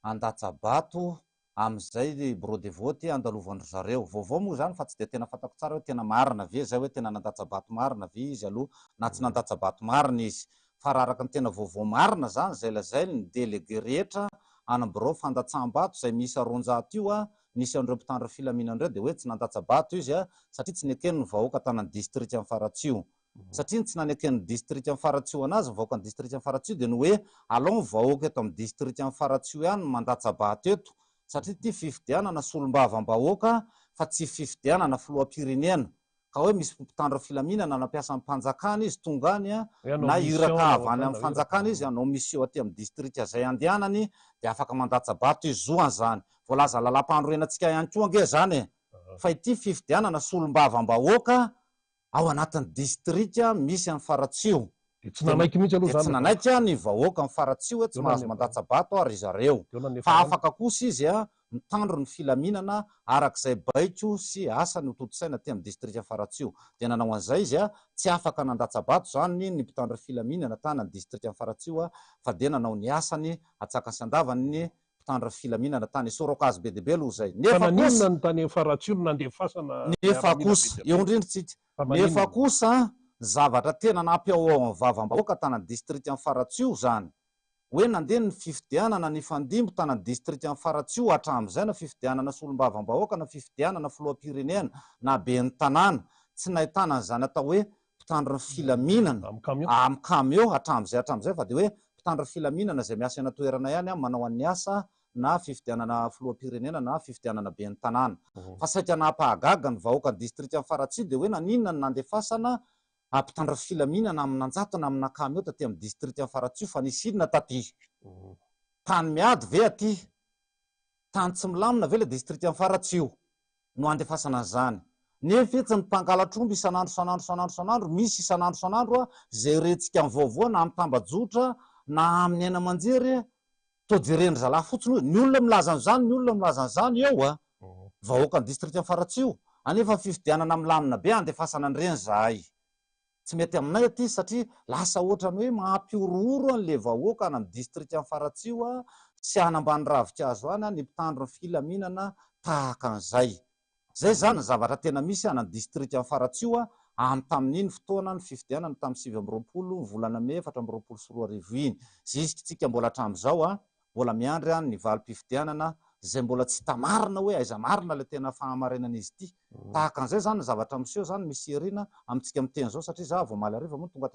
Andatsabato am'izay bureau de vote andalovandry zareo. Vaovao moa zany fa tsy de tena fatako tsara hoe tena marina ve zay hoe tena nandatsabato marina ve izy aloha na tsy nandatsabato marina izy, fa raha araka ny tena vaovao marina zany zay lazay ny délégué rehetra ana bureau fandatsam-bato zay misy 200 io a, nisy an'ireo mpitandro filaminana ireo de hoe tsy nandatsabato izy a, satria tsy nekeny ny vahoaka tanany district amin'ny Faratsio. Satria tsy nanekeny district amin'ny Faratsio anazy vahoaka ny district amin'ny Faratsio de ny hoe alao vahoaka eto amin'ny district amin'ny Faratsio ihany mandatsabato eto, satria ty fifidianana solombavam-bahoaka fa tsy fifidianana filoham-pirenena. Ka hoe misy mpitandro filaminana nampiasa amin'ny mpanjakana izy tonga any a, na iraka avy any amin'ny fanjakana izy hanao mission aty amin'ny district zay andehanany de afaka mandatsabato izy zoany zany. Voalaza lalam-pandroenantsika ihany koa ange zany e. Fa ity fifidianana solombavam-bahoaka ao anatin'ny district misy amin'ny Faratsio. Tsy nanaiky mihitsy aloha zany. Tsy nanaiky ny vahoaka amin'ny Faratsio tsy mahazo mandatsabato ary zareo. Fa afaka kosa izy a mitandro ny filaminana arak'izay baiko sy asa ny toto-tsaina ty amin'ny district Faratsio. De nanao an'izay izy a tsy afaka nandatsabato zany ny mpitandro filaminana tany amin'ny district Faratsio a, fa de nanao ny asany atsaka sy andavany ny mpitandro filaminana tany Sorokazy be debe aloha zay. Nefa kosa ny tany Faratsio nandefasana. Nefa kosa eo indrindritsika. Nefa kosa zavatra tena nampiao ao vavam-bahoaka tanany district amin'ny Faratsio zany hoe nandeha ny fifidianana ny fandimbo tanany district amin'ny Faratsio hatramin'izay na fifidianana solombavam-bahoaka na fifidianana filoham-pirenena na be ny tanàna tsy nahitana an'izany atao hoe mpitandro ny filaminana amin'ny camion hatramin'izay fa de hoe mpitandro ny filaminana zay miasa ena toerana ihany manao an'ny asa na fifidianana filoham-pirenena na fifidianana be ny tanàna. Fa saika nampahagaga ny vahoaka ny district amin'ny Faratsio de hoe naninona ny nandefasana mpitandro filaminana amin'Anjatona amina camion taty amin'ny district amin'ny Faratsio fa nisy inona taty? Tany miady ve aty? Tany tsy milamina ve le district amin'ny Faratsio no andefasana zany? Nefa etsy ny mpangalatr'omby isanandro misy isanandro zay retsika amin'ny vaovao na amin'ny tambajotra na amin'ny aina aman-jery to jereny zalahy fotsiny ny olona milaza an'izany ny olona milaza an'izany eo a vahoaka ny district amin'ny Faratsio anefa fifidianana milamina be andefasana an'ireny zahay. Tsy mety aminay aty satria lasa ohatrany hoe mampiorooro an'le vahoaka any amin'ny district amin'ny Faratsio a sy hanambany ravinkazo any ny mpitandro ny filaminana tahaka an'izay. Zay zany ny zavatra tena misy any amin'ny district amin'ny Faratsio a amin'ny tamin'iny fotoana ny fifidianana tamin'ny 7 volana May 2024 iny. Ziskitsika mbola hatramin'izao a mbola miandry ny valim-pifidianana zay mbola tsy tamarina hoe aiza marina le tena fahamarinan'izy ity. Tahaka an'izay zany ny zavatra miseho zany misy erina amintsika miteny zao satria za vao maly hariva moa tonga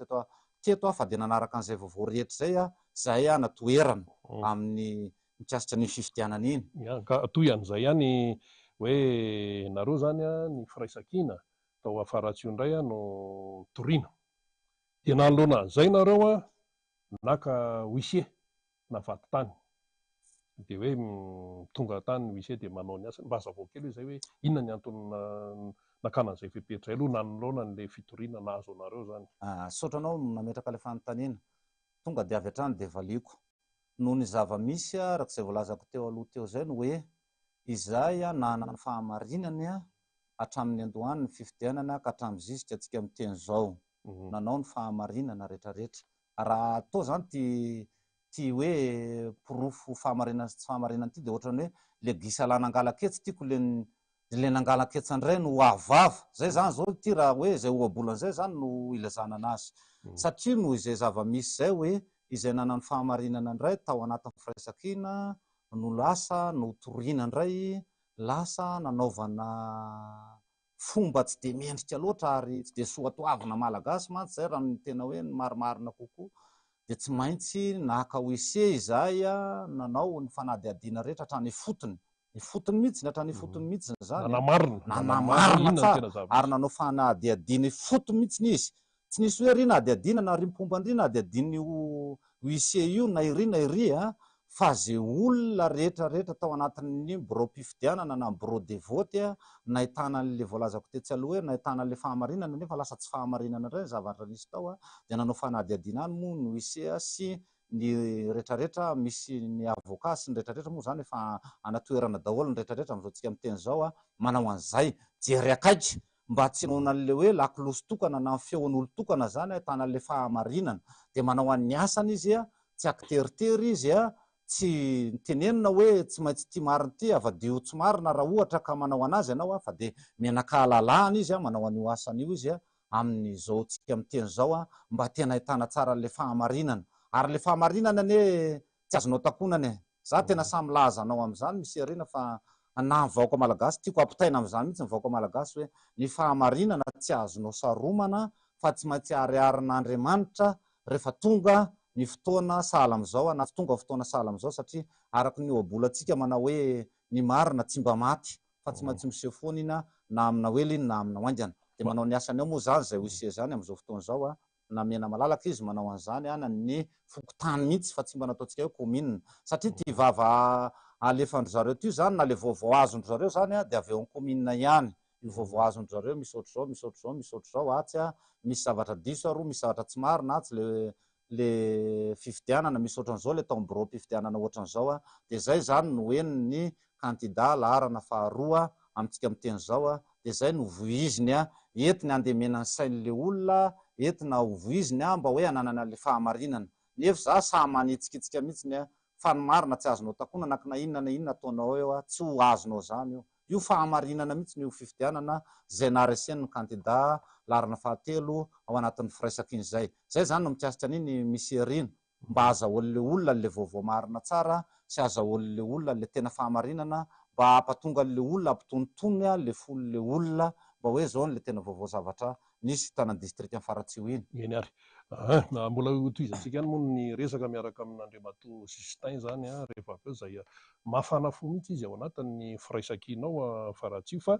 teto fa de nanaraka an'izay vaovao rehetra zay a zay a natoerana amin'ny mikasika ny fifidianana iny. Toy an'izay ihany hoe nareo zany a ny firaisan-kina tao Faratsio indray a no toriana. De nanoloana an'izay nareo a naka huissier na vaty tany. De hoe tonga tany huissier de manao ny asany mba hazavao kely zay hoe inona ny antony nakana an'izay fepetra aloha nanoloana n'le fitoriana nahazo anareo zany. Sotranao nametraka le fanontaniana tonga de avy hatrany de valiko noho ny zava-misy arak'izay voalazako teo aloha teo zay no hoe izahay a nanana ny fahamarinany a hatramin'ny andohany ny fifidianana ka hatramin'ny zisika atsika miteny zao nanao ny fahamarinana rehetrarehetra. Raha atao zany ty hoe porofo fahamarinana sy tsy fahamarinana ty de ohatrany hoe le gisala nangalaketsy tiako le nangalaketsy andray no avava zay zany zao ty raha hoe zay oabolan'izay zany no ilazana anazy satria no izay zava-misy zay hoe izay nanany fahamarinana indray tao anatin'ny firaisan-kina no lasa no toriana indray lasa nanaovana fomba tsy de mendrika loatra ary tsy de soatoavina malagasy mantsy zay raha ny tena hoe ny marimarina kokoa de tsy maintsy naka huissier izahay a nanao ny fanadihadiana rehetra hatrany fotony mihitsy hatrany fotony mihitsy zany nanamarina tsara ary nanao fanadihadiana fotony mihitsy izy tsy nisy hoe ry nadiadiana na ry mpomba andry nadiadiany huissier io na iry a fa zay olona rehetrarehetra tao anatin'ny bureau mpifidianana na bureau de vote a nahitana an'le voalazako tetsy aloha hoe nahitana an'le fahamarinana nefa lasa tsy fahamarinana indray zavatra nisy tao a de nanao fanadihadiana any moa ny huissier sy ny rehetrarehetra misy ny avocat sy ny rehetrarehetra moa zany efa anatoerana daholo ny rehetrarehetra am'izao tsika miteny zao a manao an'izay jery akaiky mba tsy hanao an'le hoe lakilosy tokana na feon'olo tokana zany ahitana an'le fahamarinana de manao an'ny asany izy a tsy akiteritery izy a tsy tenenina hoe tsy maintsy ty marina ty avadio tsy marina raha ohatra ka manao anazy ianao fa de menakahalalahana izy manao an'io asan'io izy amin'izao tsika miteny zao mba tena ahitana tsara le fahamarinana ary le fahamarinana ane tsy azonao takonany za tena samy lazanao am'izany misy arina fa na vahoaka malagasy tiako ampitaina am'izany mihitsy ny vahoaka malagasy hoe ny fahamarinana tsy azonao saromana fa tsy maintsy ariarin'Andriamanitra rehefa tonga ny fotoana sahala am'izao na tonga fotoana sahala am'izao satria araky ny oabolatsika manao hoe ny marina tsy mba maty fa tsy maintsy miseho foana ina na amina oely iny na amina oaingana de manao ny asany ao moa zany zay hoise zany am'izao fotoana zao na mena malalaka izy manao an'izany na ny fokotany mihitsy fa tsy mba nataotsika hoe commune satria ty vava alefandro zareo tyo zany na le vaovao azondro zareo zany de avy eo amin'ny commune ihany io vaovao azondro zareo misy ohatr'izao misy ohatr'izao misy ohatr'izao atsy misy zavatra diso aroa misy zavatra tsy marina atsy le fifidianana misy ohatran'izao le tao bureau fifidianana ohatran'izao de zay zany no eniny candidat laharana faharoa amintsika miteny zao de zay no voiziny entiny andemena ny sain'le olona entina voiziny mba hoe ananana le fahamarinana nefa za sa manitsikitsika mihitsy fa ny marina tsy azonao takona nakina inona na inona ataonao eo tsy ho azonao zany io fahamarinana mihitsy ny fifidianana zay naresen'ny candidat laharana fahatelo ao anatin'ny firaisakin'izay zay zany no mikasitra an'iny misy erina mba azahoan'le olona le vaovao marina tsara sy azahoan'le olona le tena fahamarinana mba ampatonga le olona ampitonitony le folon'le olona mba hoe zao le tena vaovao zavatra nisy tanany district amin'ny Faratsio iny eny ary mbola toizantsika ihany moa ny resaka miaraka amin'Andriamato Justin zany rehefa avy eo zay mafana fo mihitsy izy ao anatin'ny firaisakinao Faratsio fa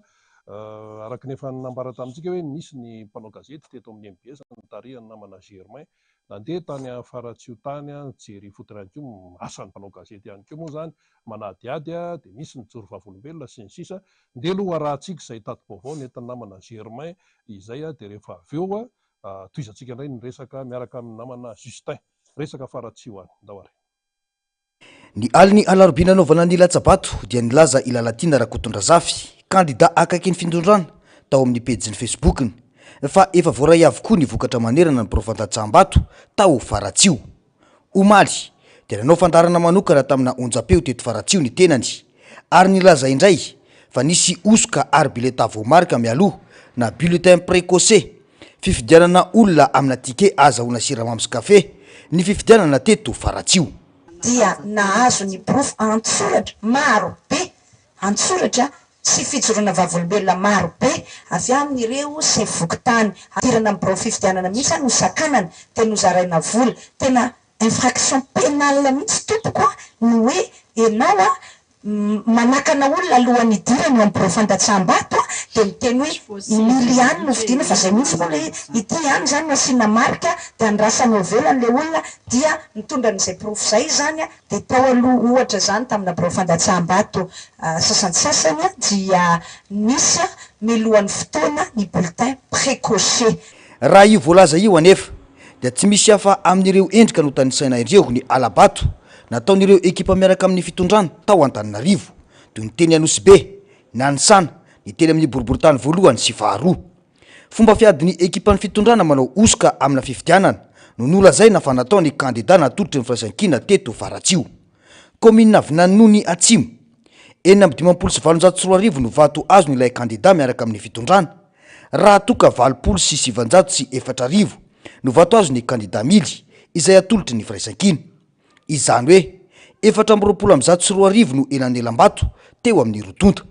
araky nefa nambara tamintsika hoe nisy ny mpanao gazety teto amin'ny MBS nytarihany namana Germain nandeha tany Faratsio tany jery fototra ihany koa asan'ny mpanao gazety ihany koa moa zany manadiady de misy ny joro vavolombelona sy ny sisa nde aloha rahantsika izay tato-baovao nentin'ny namana Germain izay de rehefa avy eo toizantsika indray ny resaka miaraka amin'ny namana Justin resaka Faratsio any ndao ary ny aliny alarobina anaovana ny latsabato dia nilaza Ilalatiana Rakotondrazafy candidat akaiky ny findondrana tao amin'ny pejiny Facebookiny fa efa voaray avokoa ny vokatra manerana ny Profandatsambato tao Faratsio omaly dia nanao fandarana manokana tamina onjapeo teto Faratsio ny tenany ary nilaza indray fa nisy osoka ary bileta voamarika mialoha na bulletin précoce fifidianana olona amina tike azahoana siramamy sy kafe ny fifidianana teto Faratsio dia nahazo ny prof antsoratra maro be antsoratra sy fijoroana vavolombelona maro be avy amin'ireo sy vokotany atirana amin'ny bureau fifidianana mihitsy no sakanana tena nozaraina vola tena infraction pénale mihitsy tompoko no hoe ianao manakana olona alohan'ny idirany amin'ny Profandatsambato de miteny hoe mily ihany no vidiana fa zay mihitsy moa le ity ihany zany nasiana marika de andrasany ovelany le olona dia mitondra n'izay prof zay zany de tao aloha ohatra zany tamina Profandatsambato sasany dia nisy milohan'ny fotoana ny bulletin précoce raha io voalaza io anefa dia tsy misy hafa amin'ireo endrika no tanisaina ireo ny alabato nataon'ireo ekipa miaraka amin'ny fitondrana tao Antananarivo toy ny teny Anosibe Nanisana ny teny amin'ny boriboritany voalohany sy faharoa fomba fiadiny ekipan'ny fitondrana manao osoka amina fifidianana no nolazaina fa natao ny candidat natolotry ny firaisankina teto Faratsio commune Vinanony Atsimo 927 no vato azo n'ilay candidat miaraka amin'ny fitondrana raha toka 704 no vato azo ny candidat mily izay atolotry ny firaisankina izany hoe 424 no enanelam-bato teo amin'ny rotonta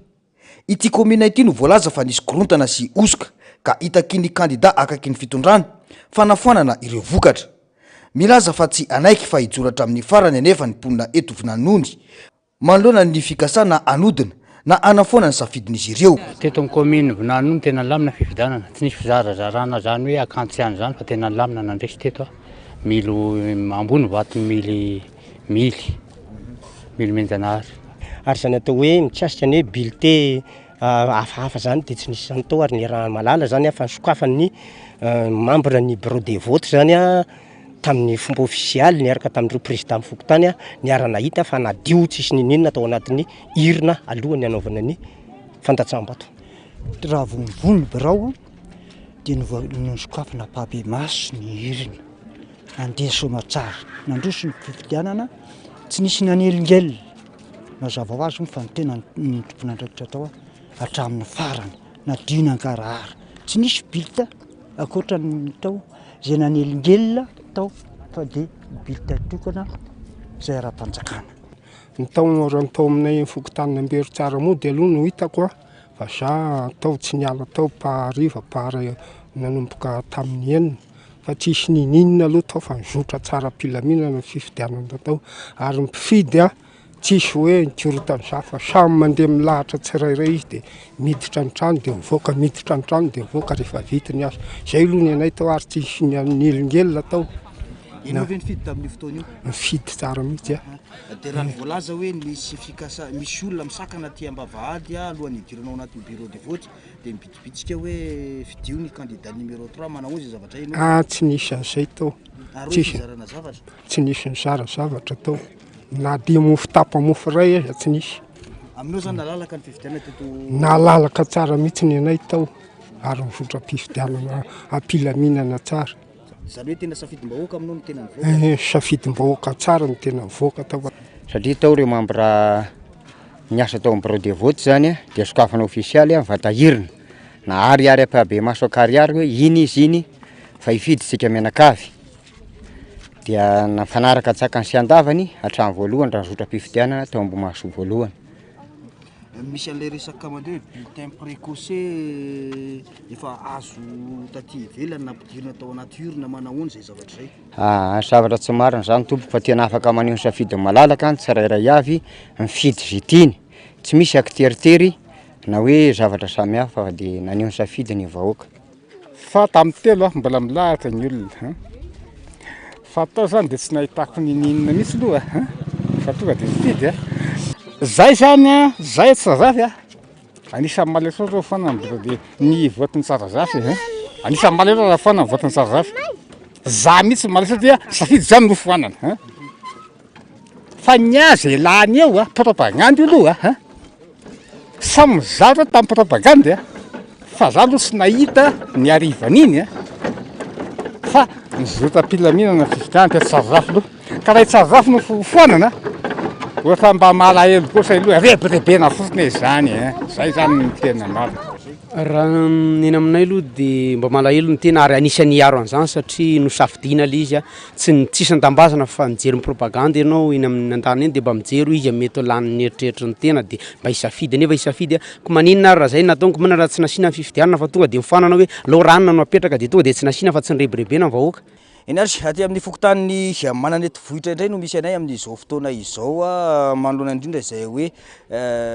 ity commune ity no voalaza fa nisy korontana sy osoka ka itakin'ny candidat akaiky ny fitondrana fanafoanana ireo vokatra milaza fa tsy anaiky fa hijoratra amin'ny farany anefa ny mponina eto Vinanony manoloana ny fikasana anodina na anafoana ny safidin'izy ireo teto amin'ny commune Vinanony tena lamina fifidianana tsy nisy fizarazarana zany hoe akantsiany zany fa tena lamina nandresy teto milo ambony vato mily menjanahary ary zany atao hoe mitsasika ny bulletin hafahafa zany de tsy nisy zany tao ary ny raha malala zany fa sokafany membre ny bureau de vote zany tamin'ny fomba ofisialy niaraka tamin'ireo président mifokotany niara nahita fa nadio tsisy ninina tao anatin'ny irina alohany anaovana ny fandatsambato raha vombony birao dia nosokafana pabe maso ny irina andeha somatsara nandroso ny fifidianana tsy nisy nanelingel mazava ho azy fa ny tena ny tompon'andraikitra tao hatramin'ny farany na dinankarahara tsy nisy bilta akoatra ny tao zay nanelingel tao fa de bilta tokana zay ara-panjakana ny taonarany tao aminay fokotanina ambero tsara mody aloha no hitako fa za tao tsy niala tao pariva pary nanomboka tamin'ny enina fa tsisy nininina aloha tao fa nizotra tsara pilaminana fifidianana tao ary mpifidy tsisy hoe nikorotany za fa samy mandeha milahatra tsirairay izy de miditra ny trano de mivoaka miditra ny trano de mivoaka rehefa vita ny asa zay aloha ny anay tao ary tsisy nielingel tao ianao ve nifidy tamin'ny fotoana io mifidy tsara mihitsy de raha nyvoalaza hoe misy misy olona misakana ty ambavahady alohan'ny hidiranao anatin'ny bureau de vote de mibitsibitsika hoe fidio ny candidat numéro 3 manao zay zavatra ino tsy nisy an'izay tao tsy nisy nizara zavatra tao na dia mofo tapa-mofo ray aza tsy nisy aminao zany nalalaka ny fifidianana teto nalalaka tsara mihitsy ny anay tao ary mizotra mpifidianana ampilaminana tsara zany hoe tena safidim-bahoaka aminao no tena nivoaka safidim-bahoaka tsara no tena nivoaka tao satria tao reo membra niasa tao amin'ny bureau de vote zany dia sokafana ofisialy vatahirina na ariary ampabe maso akariary hoe iny izy iny fa hifidy sika menakavy dia nafanaraka tsakany sy andavany hatramin'ny voalohany raha zotra mpifidianana tao ambomaso voalohany misy an'ilay resaka mandeha bulletin précoce efa azo taty ivelany nampidirina tao anaty urne manahoana zay zavatra zay zavatra tsy marina zany tompoko fa tena afaka maneho ny safidy malalaka ny tsirairay avy mifidy zitiny tsy misy akiteritery na hoe zavatra samihafa fa de naneho ny safidy ny vahoaka fa tamin'ny telo mbola milahatra ny olona fa tao zany de tsy nahitako nininina mihitsy aloha fa tonga de fifidy zay zany zay tsazafy anisan'ny malesotra foana de ny vote ny tsazafy anisan'ny malesotra foana ny vote ny tsazafy za mihitsy malesotra safidy zany no foanana fa niazy elany eo propagande aloha samy zatra tamin'ny propagande fa za aloha tsy nahita ny arivan'iny fa nizotra pilaminana fifidianana te tsazafy aloha ka raha tsazafy no foanana oefa mba malahelo kosa aloha rebrebena fotsiny zany zay zany ny tena marina raha neny aminay aloha de mba malahelo ny tena ary anisan'ny hiaro an'izany satria nosafidina le izy tsisy andambazana fa mijery propagande ianao eny amin'ny an-tany eny de mba mijery izy mety laniny eritreritra ny tena de mba hisafidy nefa hisafidy ko maninona ary raha zay nataonko mana raha tsy nasina fifidianana fa tonga de mifanana hoe loranina no apetraka de tonga de tsy nasina fa tsy nirebirebena ny vahoaka eny ary aty amin'ny fokontany mananety vohitra indray no misy anay amin'izao fotoana izao manoloana indrindra izay hoe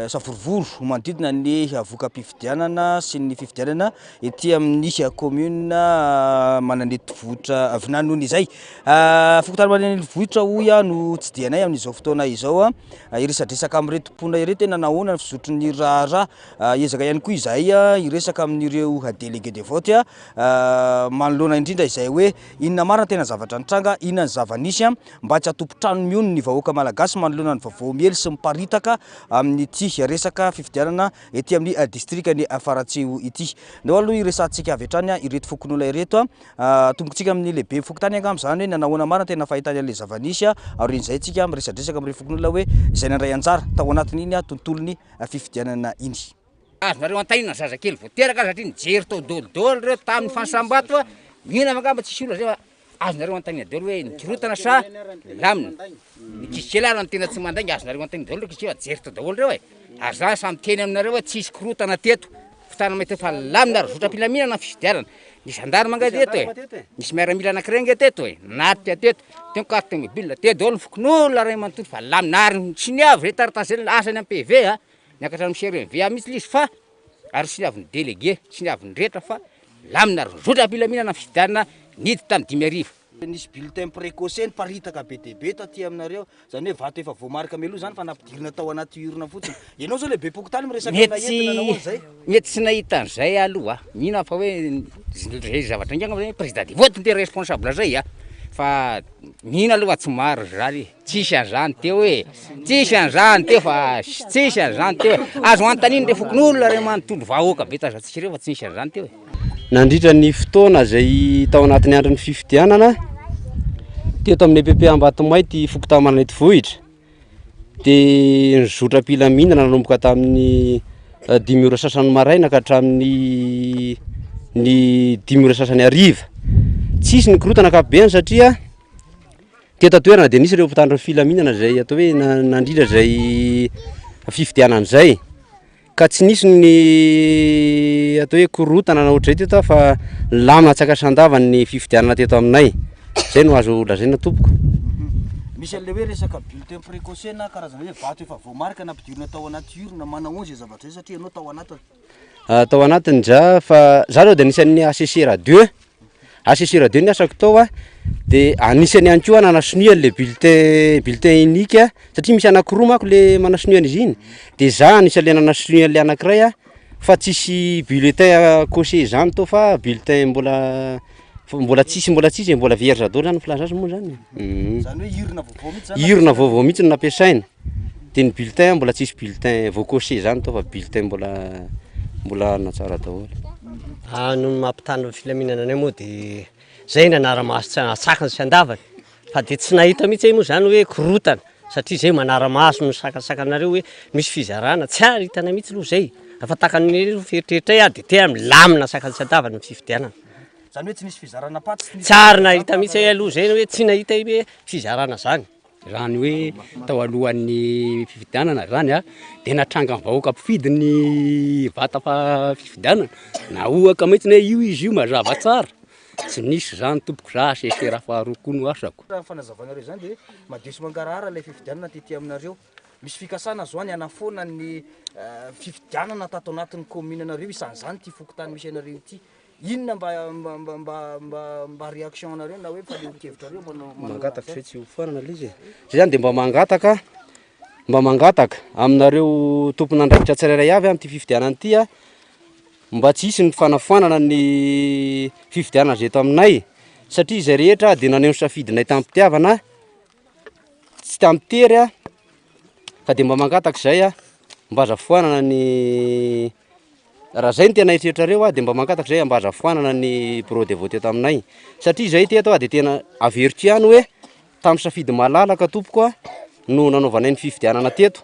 savorovoro manodidina ny voka-pifidianana sy ny fifidianana ety amin'ny commune mananety vohitra avinany nohon' izay fokontany mananety vohitra hoy no tsy dianay amin'izao fotoana izao iresadresaka amin'iretompona ireto tena nahoana ny fizotry ny raharaha ezaka ihany koa izay iresaka amin'ireo délégué de vote manoloana indrindra izay hoe inona marina tena zavatra nitranga inona ny zava-nisy mba tsy atompo-trano mihono ny vahoaka malagasy manoloana ny vaovao miely sy miparitaka amin'ity resaka fifidianana ety amin'ny districtny Faratsio ity ndao aloha iresantsika avy hatrany ireto fokon'olona ireto tombokontsika amin'ny lehibe fokotany angamba zany hoe nanahoana marina tena fahitany an'le zava-nisy ary in'izay tsika miresadresaka amin'ireo fokon'olona hoe izay nandray anjara tao anatin'iny tontolony fifidianana iny azonareo antainina zazakely voateraka satria nijery tao dolidolo reo tamin'ny fahasambato mihina mangamba tsisy olona zay azonareo antainina dolo hoe nikirotana sa lamina nikizikely ary tena tsy mandainga azonareo antainina dolo reo jery tao daholo reo ary za samy teny aminareo hoe tsisy kirotana teto fitana mahita fa lamina ary zotra pilaminana fifidianana nisy andary mangady eto nisy miaramila anankirengy teto natya teto teo carte mobile te daholo fokon'olona ray manontolo fa lamina ary tsy niavy re taratazely asany am PV niakatra amin'ny CRV mihitsy izy fa ary tsy niavy ny délégué tsy niavy ny rehetra fa lamina ary zotra pilaminana fifidianana nidy tamin'ny 2000 nisy bulletin précoce niparitaka be de be taty aminareo zany hoe vato efa voamarika meloha zany fa nampidirina tao anaty urne fotsiny ianao zao lehibe pokotany miresaka zay mety tsy nahita an'izay aloha mihina fa hoe zay zavatra ingana président de vote nte responsable zay fa mihina aloha tsy maro zany tsisy an'izany teo tsisy an'izany teo fa tsisy an'izany teo azo antaniny re fokon'olona ray manontolo vahoaka be tazatsika reo fa tsy nisy an'izany teo nandritra ny fotoana zay tao anatin'ny andron'ny fifidianana teto amin'ny EPP Ambatomay ty fokotany mananety vohitra de nizotra pilaminana nanomboka tamin'ny 5 ora sasany maraina ka hatramin'ny 5 ora sasany hariva. Tsisy nikorotana ankapobeny satria teto toerana de nisy ireo mpitandro filaminana zay atao hoe nandrindra zay fifidianana zay, ka tsy nisy ny atao hoe korotana na ohatray teto fa lamina tsakasandava ny fifidianana teto aminay. Zay no azo lazaina tompoko. Misy an'le hoe resaka bulletin précoce na karazana hoe vato efa voamarika na ampidirina tao anaty urne manao onzy zavatra zay satria ianao tao anatiny. Tao anatiny za fa za aloha de anisan'ny assesseur 2. Assesseur 2 ny asako tao de anisany ihany koa nanasinoa le bulletin unique satria misy anankiroa manko le manasinoa an'izy iny, de za anisan'le nanasinoa le anankiray fa tsisy bulletin coché zany tao fa bulletin mbola tsisy mbola vierge daholo zany filaza azy moa zany. Zany hoe urne vaovao mihitsy zany. Urne vaovao mihitsy no nampiasaina. De ny bulletin mbola tsisy bulletin voacoché zany tao fa bulletin mbola natsara daholo. No mampitandro filaminana anay moa de zay ny anaramaso sakany sy andavany, fa de tsy nahita mihitsy moa zany hoe korotana satria zay manaramaso ny sakasakanareo hoe misy fizarana tsy ary hitanay mihitsy aloha zay. Afa takan'ny feritreritray de te milamina sakany sy andavany ny fifidianana. Zany hoe tsy nisy fizarana paty tsy ary nahita mihitsy aloha zay hoe tsy nahita hoe fizarana zany. Raha ny hoe tao alohan'ny fifidianana zany de natranga ny vahoaka ampifidy ny vata fifidianana na ohaka mihitsy hoe io izy io mazava tsara. Tsy nisy zany tompoko za assesseur faharoa koa no asako. Raha fanazavana zany de madio sy mangarahara le fifidianana tety aminareo. Misy fikasana zoany anafoana ny fifidianana tato anatin'ny commune anareo isan'izany ty fokotany misy anareo ity. Inona mba réaction anareo na hoe faleokevitra manao mangataka zay tsy hofanana le izy. Zay zany de mba mangataka aminareo tompon'andraikitra tsirairay avy amin'ity fifidianana ity mba tsy hisy ny fanafoanana ny fifidianana zay eto aminay satria zay rehetra de naneho ny safidinay tampitiavana tsy tampitery ka de mba mangataka zay mba azafoanana ny raha zay ny tena hitretrareo de mba mangataka zay mba azafoanana ny bureau de vote eto aminay satria zay teto de tena averiko ihany hoe tamin'ny safidy malalaka tompoko no nanaovanay ny fifidianana teto,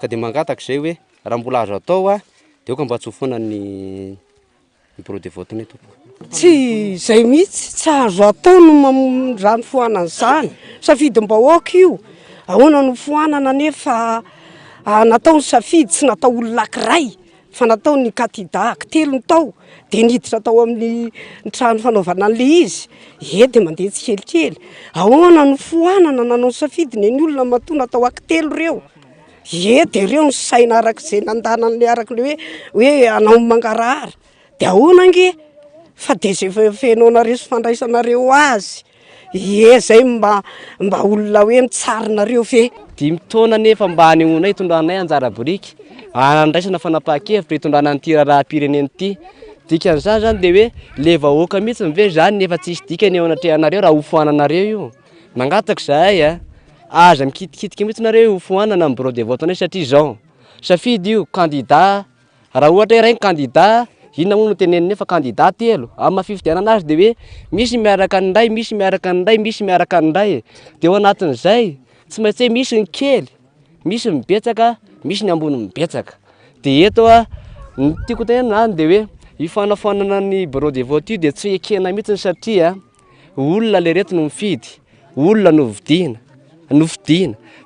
ka de mangataka zay hoe raha mbola azo atao de oka mba atsofoana ny bureau de vote ny tompoko. Tsy zay mihitsy tsy azo atao no rano foanana zany safidim-bahoaka io ahoana no foanana nefa natao ny safidy tsy natao olona anankiray fa natao ny kandida telo ny tao de niditra tao amin'ny trano fanaovana an'le izy de mandeha tsikelikely ahoana no foanana nanao safidy ny olona matoa natao akitelo reo de reo ny saina arak'izay nandanan'le arak'le hoe anao mangarahara de ahoana nge fa de zay fenao nareo sy fandraisanareo azy zay mba olona hoe mitsarinareo fe 10 taona nefa mba hanehoanay tondranay anjara boriky andraisana fanapahan-kevitra hitondrana n'ity raharaham-pirenena ity. Dikan'izany zany de hoe le vahoaka mihitsy ve zany nefa tsisy dikany eo anatrehanareo raha hofoananareo io. Mangataka zahay aza mikitikitika mihitsy nareo hofoanana amin'ny bureau de vote anay satria zao safidy io candidat raha ohatra iray candidat inona moa no teneniny fa candidat telo amin'ny mafifidianana azy de hoe misy miaraka an'nday misy miaraka an'nday misy miaraka an'nday de ao anatin'izay tsy maintsy misy ny kely misy mibetsaka misy ny ambony mibetsaka de eto ny tiako tena de hoe ifanafanana ny bureau de vote io de tsy ekena mihitsy satria olona le reto no mifidy olona no vidiana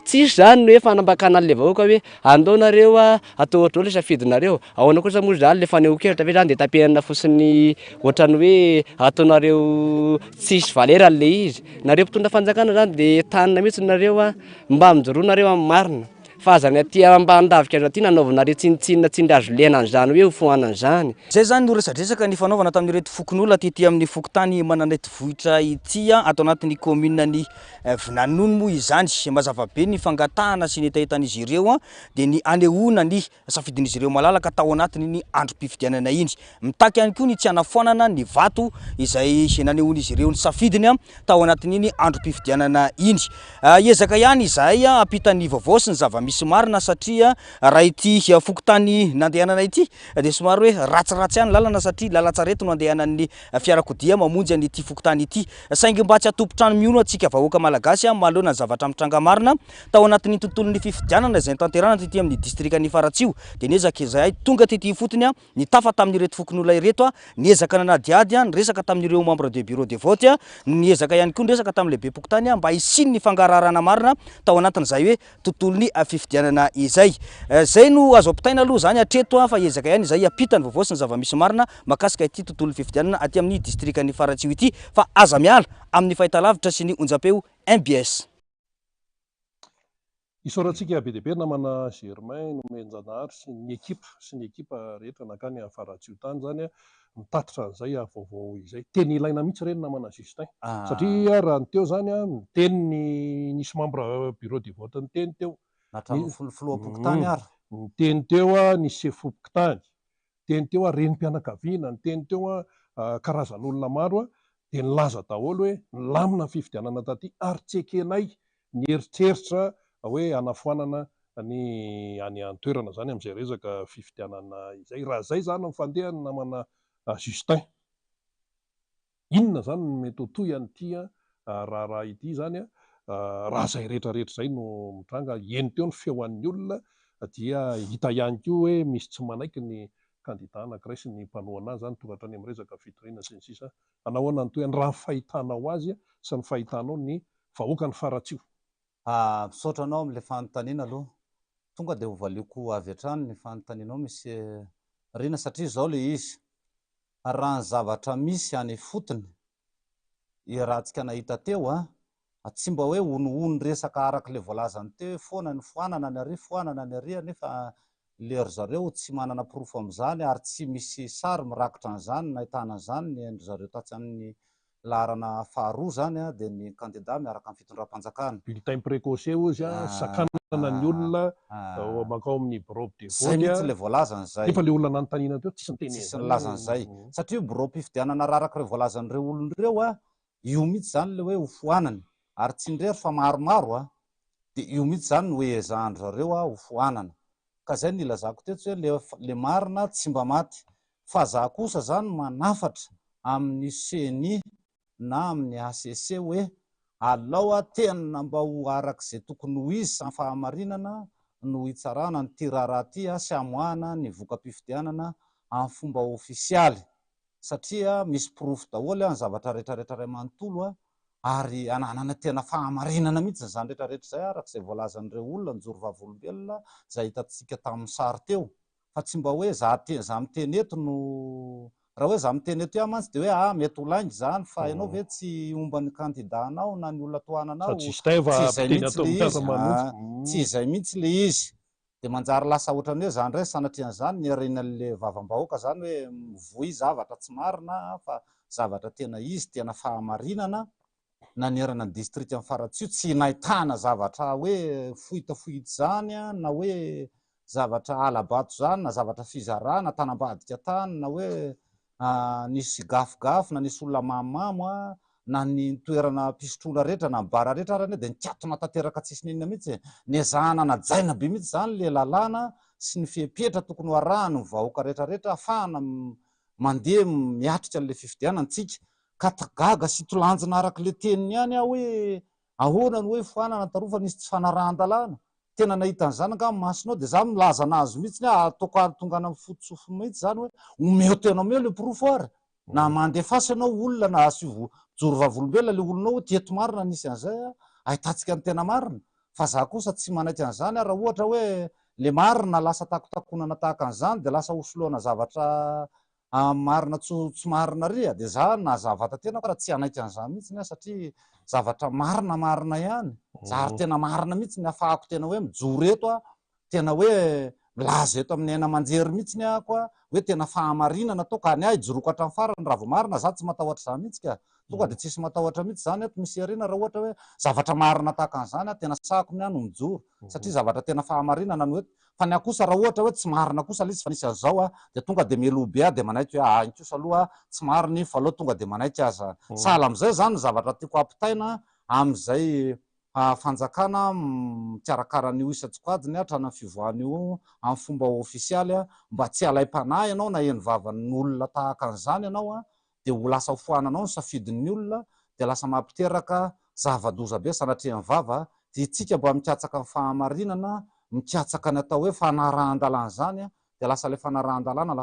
tsisy zany no hoe fanambakana an'le vahoaka hoe andao nareo atao ohatra le safidinareo ahoana kosa moa zany le fanehoan-kevitra ve zany de tapenana fotsiny ohatrany hoe ataonareo tsisy valera an'le izy nareo mpitondra fanjakana zany de tanina mihitsy nareo mba mijoroanareo amin'ny marina fa azany aty mba andavika azy aty nanaovanareo tsinitsinina tsindrazo lenany zany hoe hofoanana zany. Zay zany no resadresaka ny fanaovana tamin'ireto fokon'olona tety amin'ny fokotany mananety vohitra ity ato anatin'ny commune ny Vinanono moa izany mazava be ny fangatahana sy ny etaetan'izy ireo de ny anehoana ny safidin'izy ireo malalaka tao anatiny ny androm-pifidianana iny. Mitaky ihany koa ny tsy hanafoanana ny vato izay nanehoan'izy ireo ny safidiny tao anatin'iny androm-pifidianana iny. Ezaka ihany izahay ampita ny vaovao sy ny zava-misy misy marina satria raha ity fokotany nandehanana ity de somary hoe ratsiratsy ihany lalana satria lalatsarety no andehanan'ny fiarakodia mamonjy an'ity fokotany ity. Saingy mba tsy atompotrano miono antsika vahoaka malagasy manoloana ny zavatra mitranga marina tao anatin'ny tontolon'ny fifidianana izay tanterahana ety amin'ny distrika ny Faratsio de niezaka izay tonga tety fotony ny tafa tamin'ireto fokon'olona ireto niezaka nanadiady ny resaka tamin'ireo membre de bureau de vote niezaka ihany koa ny resaka tamin'ny lehibe pokotany mba hisiny ny fangararana marina tao anatin'izay hoe tontolon'ny fifidianana izay. Zay no azo ampitaina aloha zany hatreto fa ezaka ihany izay apitany vaovao sy ny zava-misy marina makasika ity tontolon'ny fifidianana aty amin'ny distrika ny Faratsio ity fa aza miala amin'ny fahitalavitra sy ny onjam-peo MBS. Isaorantsika be deabe namana Germain Nomenjanahary sy ny ekipa rehetra nakany amin'ny Faratsio tany zany mitatitra an'izay vaovao izay teny ilaina mihitsy reny namana Justin satria raha ny teo zany miteny ny nisy membre bureau de vote ny teny teo filoha-pokotany ary ny teny teo nisy sefo-pokotany, teny teo renim-pianakaviana, ny teny teo karazan'olona maro de nilaza daholo hoe nilamina fifidianana taty ary tsy ekenay ny eritreritra hoe anafoanana any an-toerana zany amin'izay resaka fifidianana izay. Raha zay zany mifandeha ny namana Justin, inona zany no mety ho toy an'ity raha ity zany raha zay rehetrarehetra zay no mitranga eny teo ny feoan'ny olona dia hita ihany koa hoe misy tsy manaiky ny kandida anankiray sy ny mpanohana azy zany tonga hatrany amin'ny resaka fitoriana sy ny sisa. Anahoana ny toy ny raha fahitanao azy sy ny fahitanao ny vahoaka ny Faratsio. Misaotra anao amin'ilay fanontaniana aloha, tonga dia hovaliako avy hatrany ny fanontanianao misy rina satria izao le izy raha ny zavatra misy any fotony raha antsika nahita teo tsy mba hoe honohony resaka arak'ilay voalazany teo foana ny foanana ny ary nefa le ry zareo tsy manana porofo amin'izany ary tsy misy sary mirakitra an'izany nahitana an'izany ny endry zareo tatsy amin'ny laharana faharoa zany dia ny kandida miaraka amin'ny fitondram-panjakana. Bulletin précoce ozy sakanana ny olona makao amin'ny bureau de vote. Zay mihitsy le voalazany zay. Nefa le olona nanontaniana teo tsisy niteny tsisy nilazany zay. Satria bureau mpifidianana arakareo voalazan'ireo olon'ireo io mihitsy zany le hoe ho foanany ary tsy indrery fa maromaro dia io mihitsy zany no hoe ezahandry zareo ho foanana. Ka zay ny ilazako teto hoe le marina tsy mba maty fa za kosa zany manafatra amin'ny CENI na amin'ny ACC hoe alao tena mba ho arak'izay tokony ho izy sy fahamarinana no hitsarana ny tirara ty sy hamoahana ny voka-pifidianana amin'ny fomba ofisialy satria misy porofo daholo ny zavatra rehetrarehetra ray manontolo ary ananana tena fahamarinana mihitsy zany rehetrarehetra zay arak'izay voalazan'ireo olona ny joro vavolombelona zay hitantsika tamin'ny sary teo fa tsy mba hoe za miteny eto no raha hoe za miteny eto mantsy dia hoe mety ho laingy zany fa ianao ve tsy omba ny kandidanao na ny olona tohananao tsy izay mihitsy le izy dia manjary lasa ohatrany hoe zany ray sanatrian'izany ny arinan'le vavam-bahoaka zany hoe mivoy zavatra tsy marina fa zavatra tena izy tena fahamarinana nanerana ny distrika amin'ny Faratsio tsy nahitana zavatra hoe fohitafohita zany na hoe zavatra alabato zany na zavatra fizarana tanambadika tany na hoe nisy gafigafy na nisy olona mamamo na ny toerana pisotroana rehetra na bara rehetra ary dia nikiatona tanteraka tsisy ninona mihitsy niezahana najaina be mihitsy zany le lalàna sy ny fiepetra tokony ho arahany ny vahoaka rehetrarehetra ahafahana mandeha miatrika an'ilay fifidianana antsika ka gaga sy tolanjina arak'le teniny ihany hoe ahoana ny hoe foanana tarofa nisy tsy fanarahan-dalàna tena nahita an'izany nga masonao dia za milaza anazy mihitsy ataoko ary tonga any amin'ny fototsofo mihitsy zany hoe omeo tena omeo le porofo ary na mandefasy ianao olona na asio joro vavolombelona le olonao tieto marina nisy an'izay ahitantsika ny tena marina fa za kosa tsy manaiky an'izany raha ohatra hoe le marina lasa takotakonana tahaka an'izany dia lasa hosoloana zavatra marina tsy marina ry dia za nazavata tena fa raha tsy hanaiky an'izany mihitsy satria zavatra marina ihany zary tena marina mihitsy ny ahafahako tena hoe mijoro eto tena hoe milaza eto amin'ny aina manjery mihitsy ny ahako hoe tena fahamarinana atao ka ny ijoroko hatramin'ny farany raha vao marina za tsy matahotra za mihitsy ka tonga dia tsisy matahotra mihitsy zany eto misy arena raha ohatra hoe zavatra marina tahaka an'izany tena sahako ny any mijoro satria zavatra tena fahamarinana no eto fa ny akosa raha ohatra hoe tsy marina kosa izy fa nisy an'izao dia tonga dia melobe dia manaiky hoe inkosa aloha tsy mariny fa aloha tonga dia manaiky aza sahala amin'izay zany zavatra tiako ampitaina amin'izay fanjakana mikarakara an'io isa-tsokajiny hatrana fivoan'io amin'ny fomba ofisialy mba tsy alay-panahy ianao na eny vavan'olona tahaka an'izany ianao dia ho lasa hofoananao ny safidin'ny olona dia lasa mampiteraka zava-doza be sanatria ny vava dia itsika mba mikatsaka ny fahamarinana mikatsaka ny atao hoe fanarahan-dalàna zany dia lasa le fanarahan-dalàna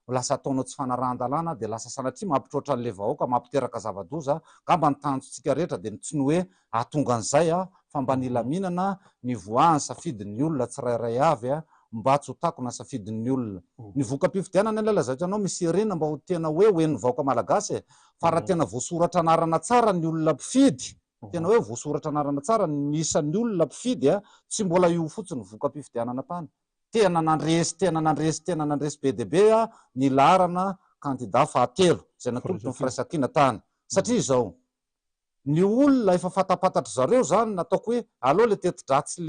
lasa ataonao tsy fanarahan-dalàna dia lasa sanatria mampitroatra an'le vahoaka mampiteraka zava-doza ngamba ny tanjontsika rehetra dia tsy ny hoe atonga an'izay fa mba nilaminana ny voahan'ny safidin'ny olona tsirairay avy mba tsy ho takona safidin'ny olona ny voka-pifidianana ilay lazaitra anao misy rena mba ho tena hoe hoen'ny vahoaka malagasy fa raha tena voasoratra anarana tsara ny olona mpifidy tena hoe voasoratra anarana tsara ny isan'ny olona mpifidy tsy mbola io fotsiny voka-pifidianana tany tena nandresy be dia be ny larana kandida fahatelo zay natolotra ny firaisankina tany satria izao ny olona efa fatapatatra zareo zany nataoko hoe aloha le teti-dratsy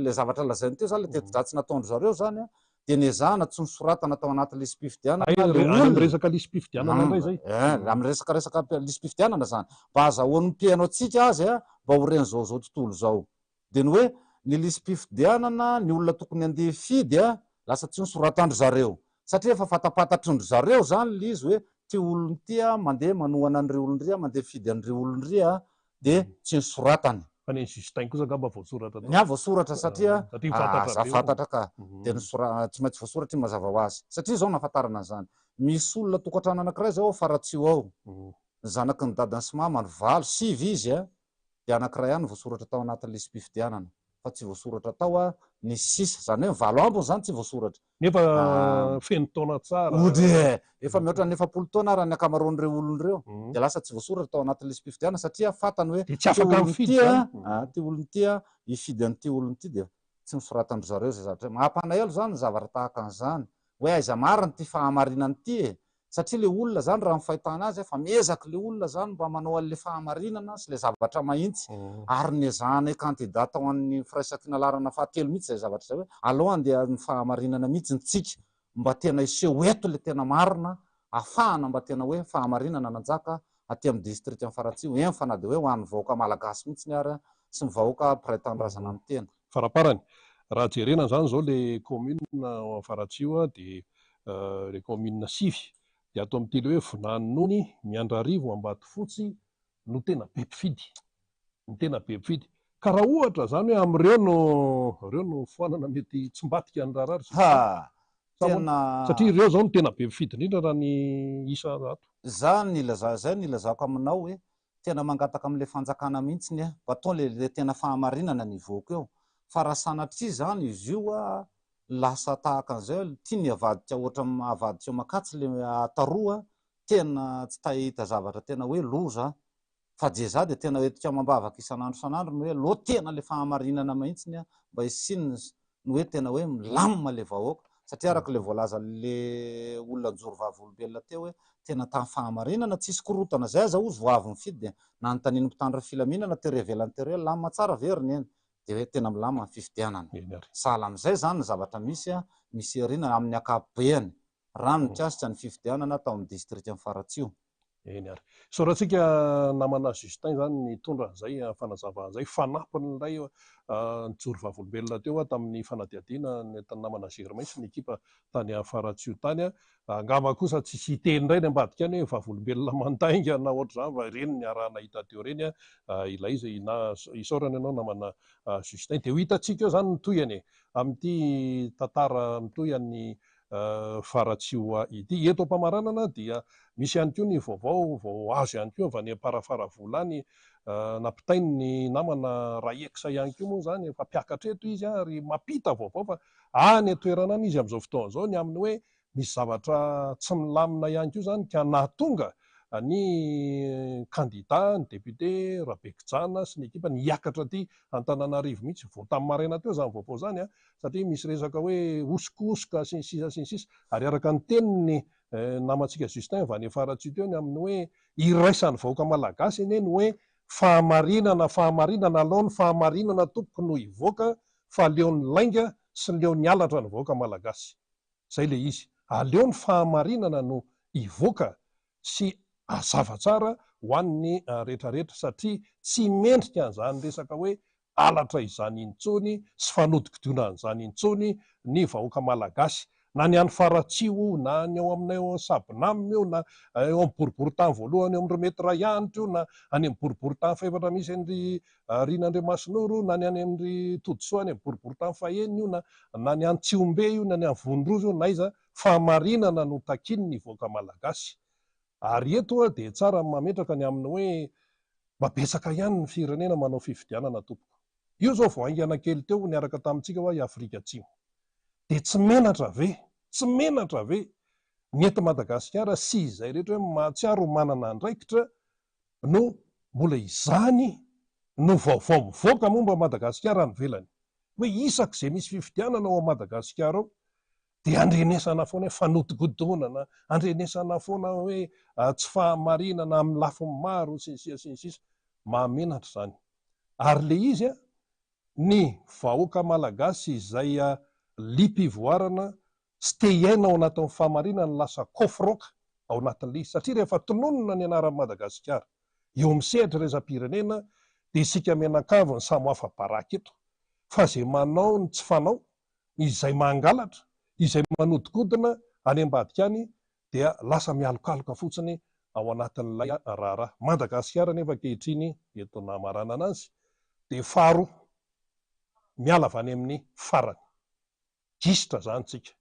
le zavatra lazainy teo zany le teti-dratsy nataondry zareo zany dia niezahana tsy nisoratana tao anaty lisy-pifidianana amin'ny resaka lisy-pifidianana indray zay amin'ny resaka lisy-pifidianana zany mba azahoan'ny mpiaino antsika azy mba ho reny zao tontolo zao dia ny hoe ny lisy-pifidianana ny olona tokony andeha fidy lasa tsy nisoratandry zareo satria efa fatapatatryndry zareo zany le izy hoe ty olony ty mandeha manohana an'ireo olondry mandeha fidy an'ireo olondry dia tsy nisoratany fa ny justin kosa ngamba voasoratra ny voasoratra satria fantatra ka dia tsy maintsy voasoratra mazava ho azy satria zao nahafantarana zany misy olona tokantrano anankiray zao faratsio ao zanaky ny dadany sy mamany valo sivy izy dia anankiray ihany voasoratra tao anatin'ny lisy-pifidianana fa tsy voasoratra tao ny sisa zany hoe valo ambiny zany tsy voasoratra nefa feno taona tsara efa mihoatra ny 70 taona raha ny akamaroan'ireo olon'ireo dia lasa tsy voasoratra tao anatin'ny lisy-pifidianana satria fantany hoe ty olony ty hifidy an'ity olony ty dia tsy nisoratandry zareo zay zavatra mahampanahelo zany ny zavatra tahaka an'izany hoe aiza mariny ty fahamarinany ty satria le olona zany raha mifahitana azy fa miezaka le olona zany mba manao an'le fahamarinana sy le zavatra mahitsy ary niezahana kandida tao amin'ny firaisankina larana fahatelo mihitsy zay zavatra zay hoe aloha andeha ny fahamarinana mihitsy ntsika mba tena iseho eto le tena marina ahafahana mba tena hoe fahamarinana nanjaka aty amin'ny district amin'ny Faratsio fa na dia hoe ho an'ny vahoaka malagasy mihitsy ny ary sy ny vahoaka mpiray tanindrazana amin'ny tena faraparany raha jerena zany zao le commune Faratsio dia le commune sivy dia ato amin'ity le hoe Vonanony Miandrarivo Ambatofotsy no tena be mpifidy ka raha ohatra zany hoe am'ireo no foanana mety tsy mbatika ny raharary satria ireo zao no tena be mpifidy indrindra raha ny isa ato zay nilazako aminao hoe tena mangataka amin'le fanjakana mihitsiny batao le tena fahamarinana ny voaka eo fa raha sanatria zany izy io lasa tahaka an'izay tia ny avadika ohatra avadika eo makatsy le ataroa tena tsy tahita zavatra tena hoe loza fa jeza dia tena hoetika mambavaka isanandro ny hoe loha tena le fahamarinana mahitsiny mba hisiny ny hoe tena hoe milamina le vahoaka satria araka le voalaza le olona njoro vavolombelona teo hoe tena tamin'ny fahamarinana tsisy korotana zay aza ozy voavy mifidy dia nanontaniany mpitandro filaminana tery velany tery hoe lamina tsara veriny eny dia hoe tena milamina ny fifidianana sahala amin'izay zany ny zavatra misy erina amin'ny akapobeany raha mikasika ny fifidianana tao amin'ny district amin'ny Faratsio eny ary soratsika namana Justin zany nitondra an'izay fanazavana izay fanampiny ilay nijoro vavolombelona teo tamin'ny fanadiadiana ny namana Germain sy ny ekipa tany Faratsio tany angamba kosa tsy hiteny indray ny ambadika any hoe vavolombelona mandainga na ohatr'izany fa ireny ny arahana hita teo ireny ilay izay isaorana ianao namana Justin dia ho hitantsika eo zany nitoyany amin'ity tantara mitoyany Faratsio ity eto am-pamaranana dia misy ihany koa ny vaovao vao azo ihany koa avy any Parafaravola nampitainy ny namana Raeksa ihany koa moa zany efa mpiakatra eto izy ary mampita vaovao fa any toerana any izy amin'izao fotoana izao ny amin'ny hoe misy zavatra tsy milamina ihany koa zany ka nahatonga ny kandida ny député Rabekijana sy ny ekipa niakatra aty Antananarivo mihitsy vao tamin'ny maraina teo zany vaovao zany satria misy resaka hoe osikosoka sy ny sisa ary araka ny teniny namantsika Justin va any Faratsio teo ny amin'ny hoe iraisan'ny vahoaka malagasy eny ny hoe fahamarinana alohan'ny fahamarinana tompoko no hivoaka fa aleon'ny lainga sy leon'ny alatra ny vahoaka malagasy zay le izy aleon'ny fahamarinana no hivoaka sy azava tsara ho an'ny rehetrarehetra satria tsy mendrika an'izany resaka hoe alatra izany intsony sy fanodikodona an'izany intsony ny vahoaka malagasy, na ny any Faratsio na ny ao aminay ao Sabonamy io na eo amin'ny boriboritany voalohany eo amin'ny metra ianitra io na any amin'ny boriboritany faefatra misy an'ry Rinandriamasinoro na ny any amin'ry Todsoa any amin'ny boriboritany fahenina io na ny any Tsiombe io na ny any Vonorozo io na iza fahamarinana no takiny ny vahoaka malagasy. Ary eto dia tsara mametraka ny amin'ny hoe mabetsaka ihany ny firenena manao fifidianana tompoko. Io zao vao aingana kely teo niaraka tamintsika hoe Afrika Atsimo. Dia tsy menatra ve ny eto Madagasikara sy izay rehetra hoe mahatsiaro manana andraikitra no mbola izany no vaovao mivoaka momba Madagasikara ny velany. Hoe isak' izay misy fifidianana ao Madagasikara ao dia andrenesana foana hoe fanodigodonana, andrenesana foana hoe tsy fahamarinana amin'ny lafiny maro sy ny sisa. Mahamenatra izany. Ary le izy ny vahoaka malagasy izay liam-pivoarana sy te hiaina ao anatin'ny fahamarinana lasa kofroka ao anatin'le izy. Satria rehefa tononona ny anaran'i Madagasikara eo amin'ny sehatra iraisam-pirenena dia isika mianakavy ny samy hafa baraka eto. Fa izay manao ny tsy fanao, izay mangalatra, izay manodikodina any ambadika any dia lasa mialokaloka fotsiny ao anatin'ilay raharaha. Madagasikara nefa ankehitriny eto namarana anazy dia faharoa miala avy any amin'ny farany. Gisitra zany tsika.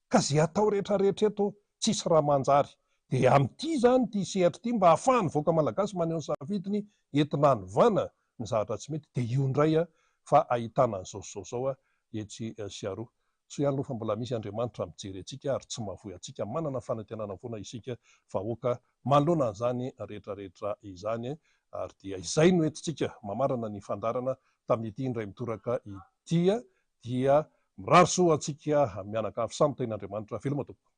Ka izay atao rehetrarehetra eto tsisy raha manjary. Dia amin'ity zany ty sehatra ity mba ahafahany vahoaka malagasy maneho ny safidiny entina hanovana ny zavatra tsy mety dia io indray fa ahitana an'izao etsy sy aroa. So ihany aloha fa mbola misy Andriamanitra mijery antsika ary tsy mahavoy antsika, manana fanantenana foana isika vahoaka manoloana an'izany rehetrarehetra izany. Ary dia izay no entintsika mamarana ny fandarana tamin'ity indray mitoraka ity dia mirary soa antsika mianakavy samy tain'Andriamanitra veloma tompoko.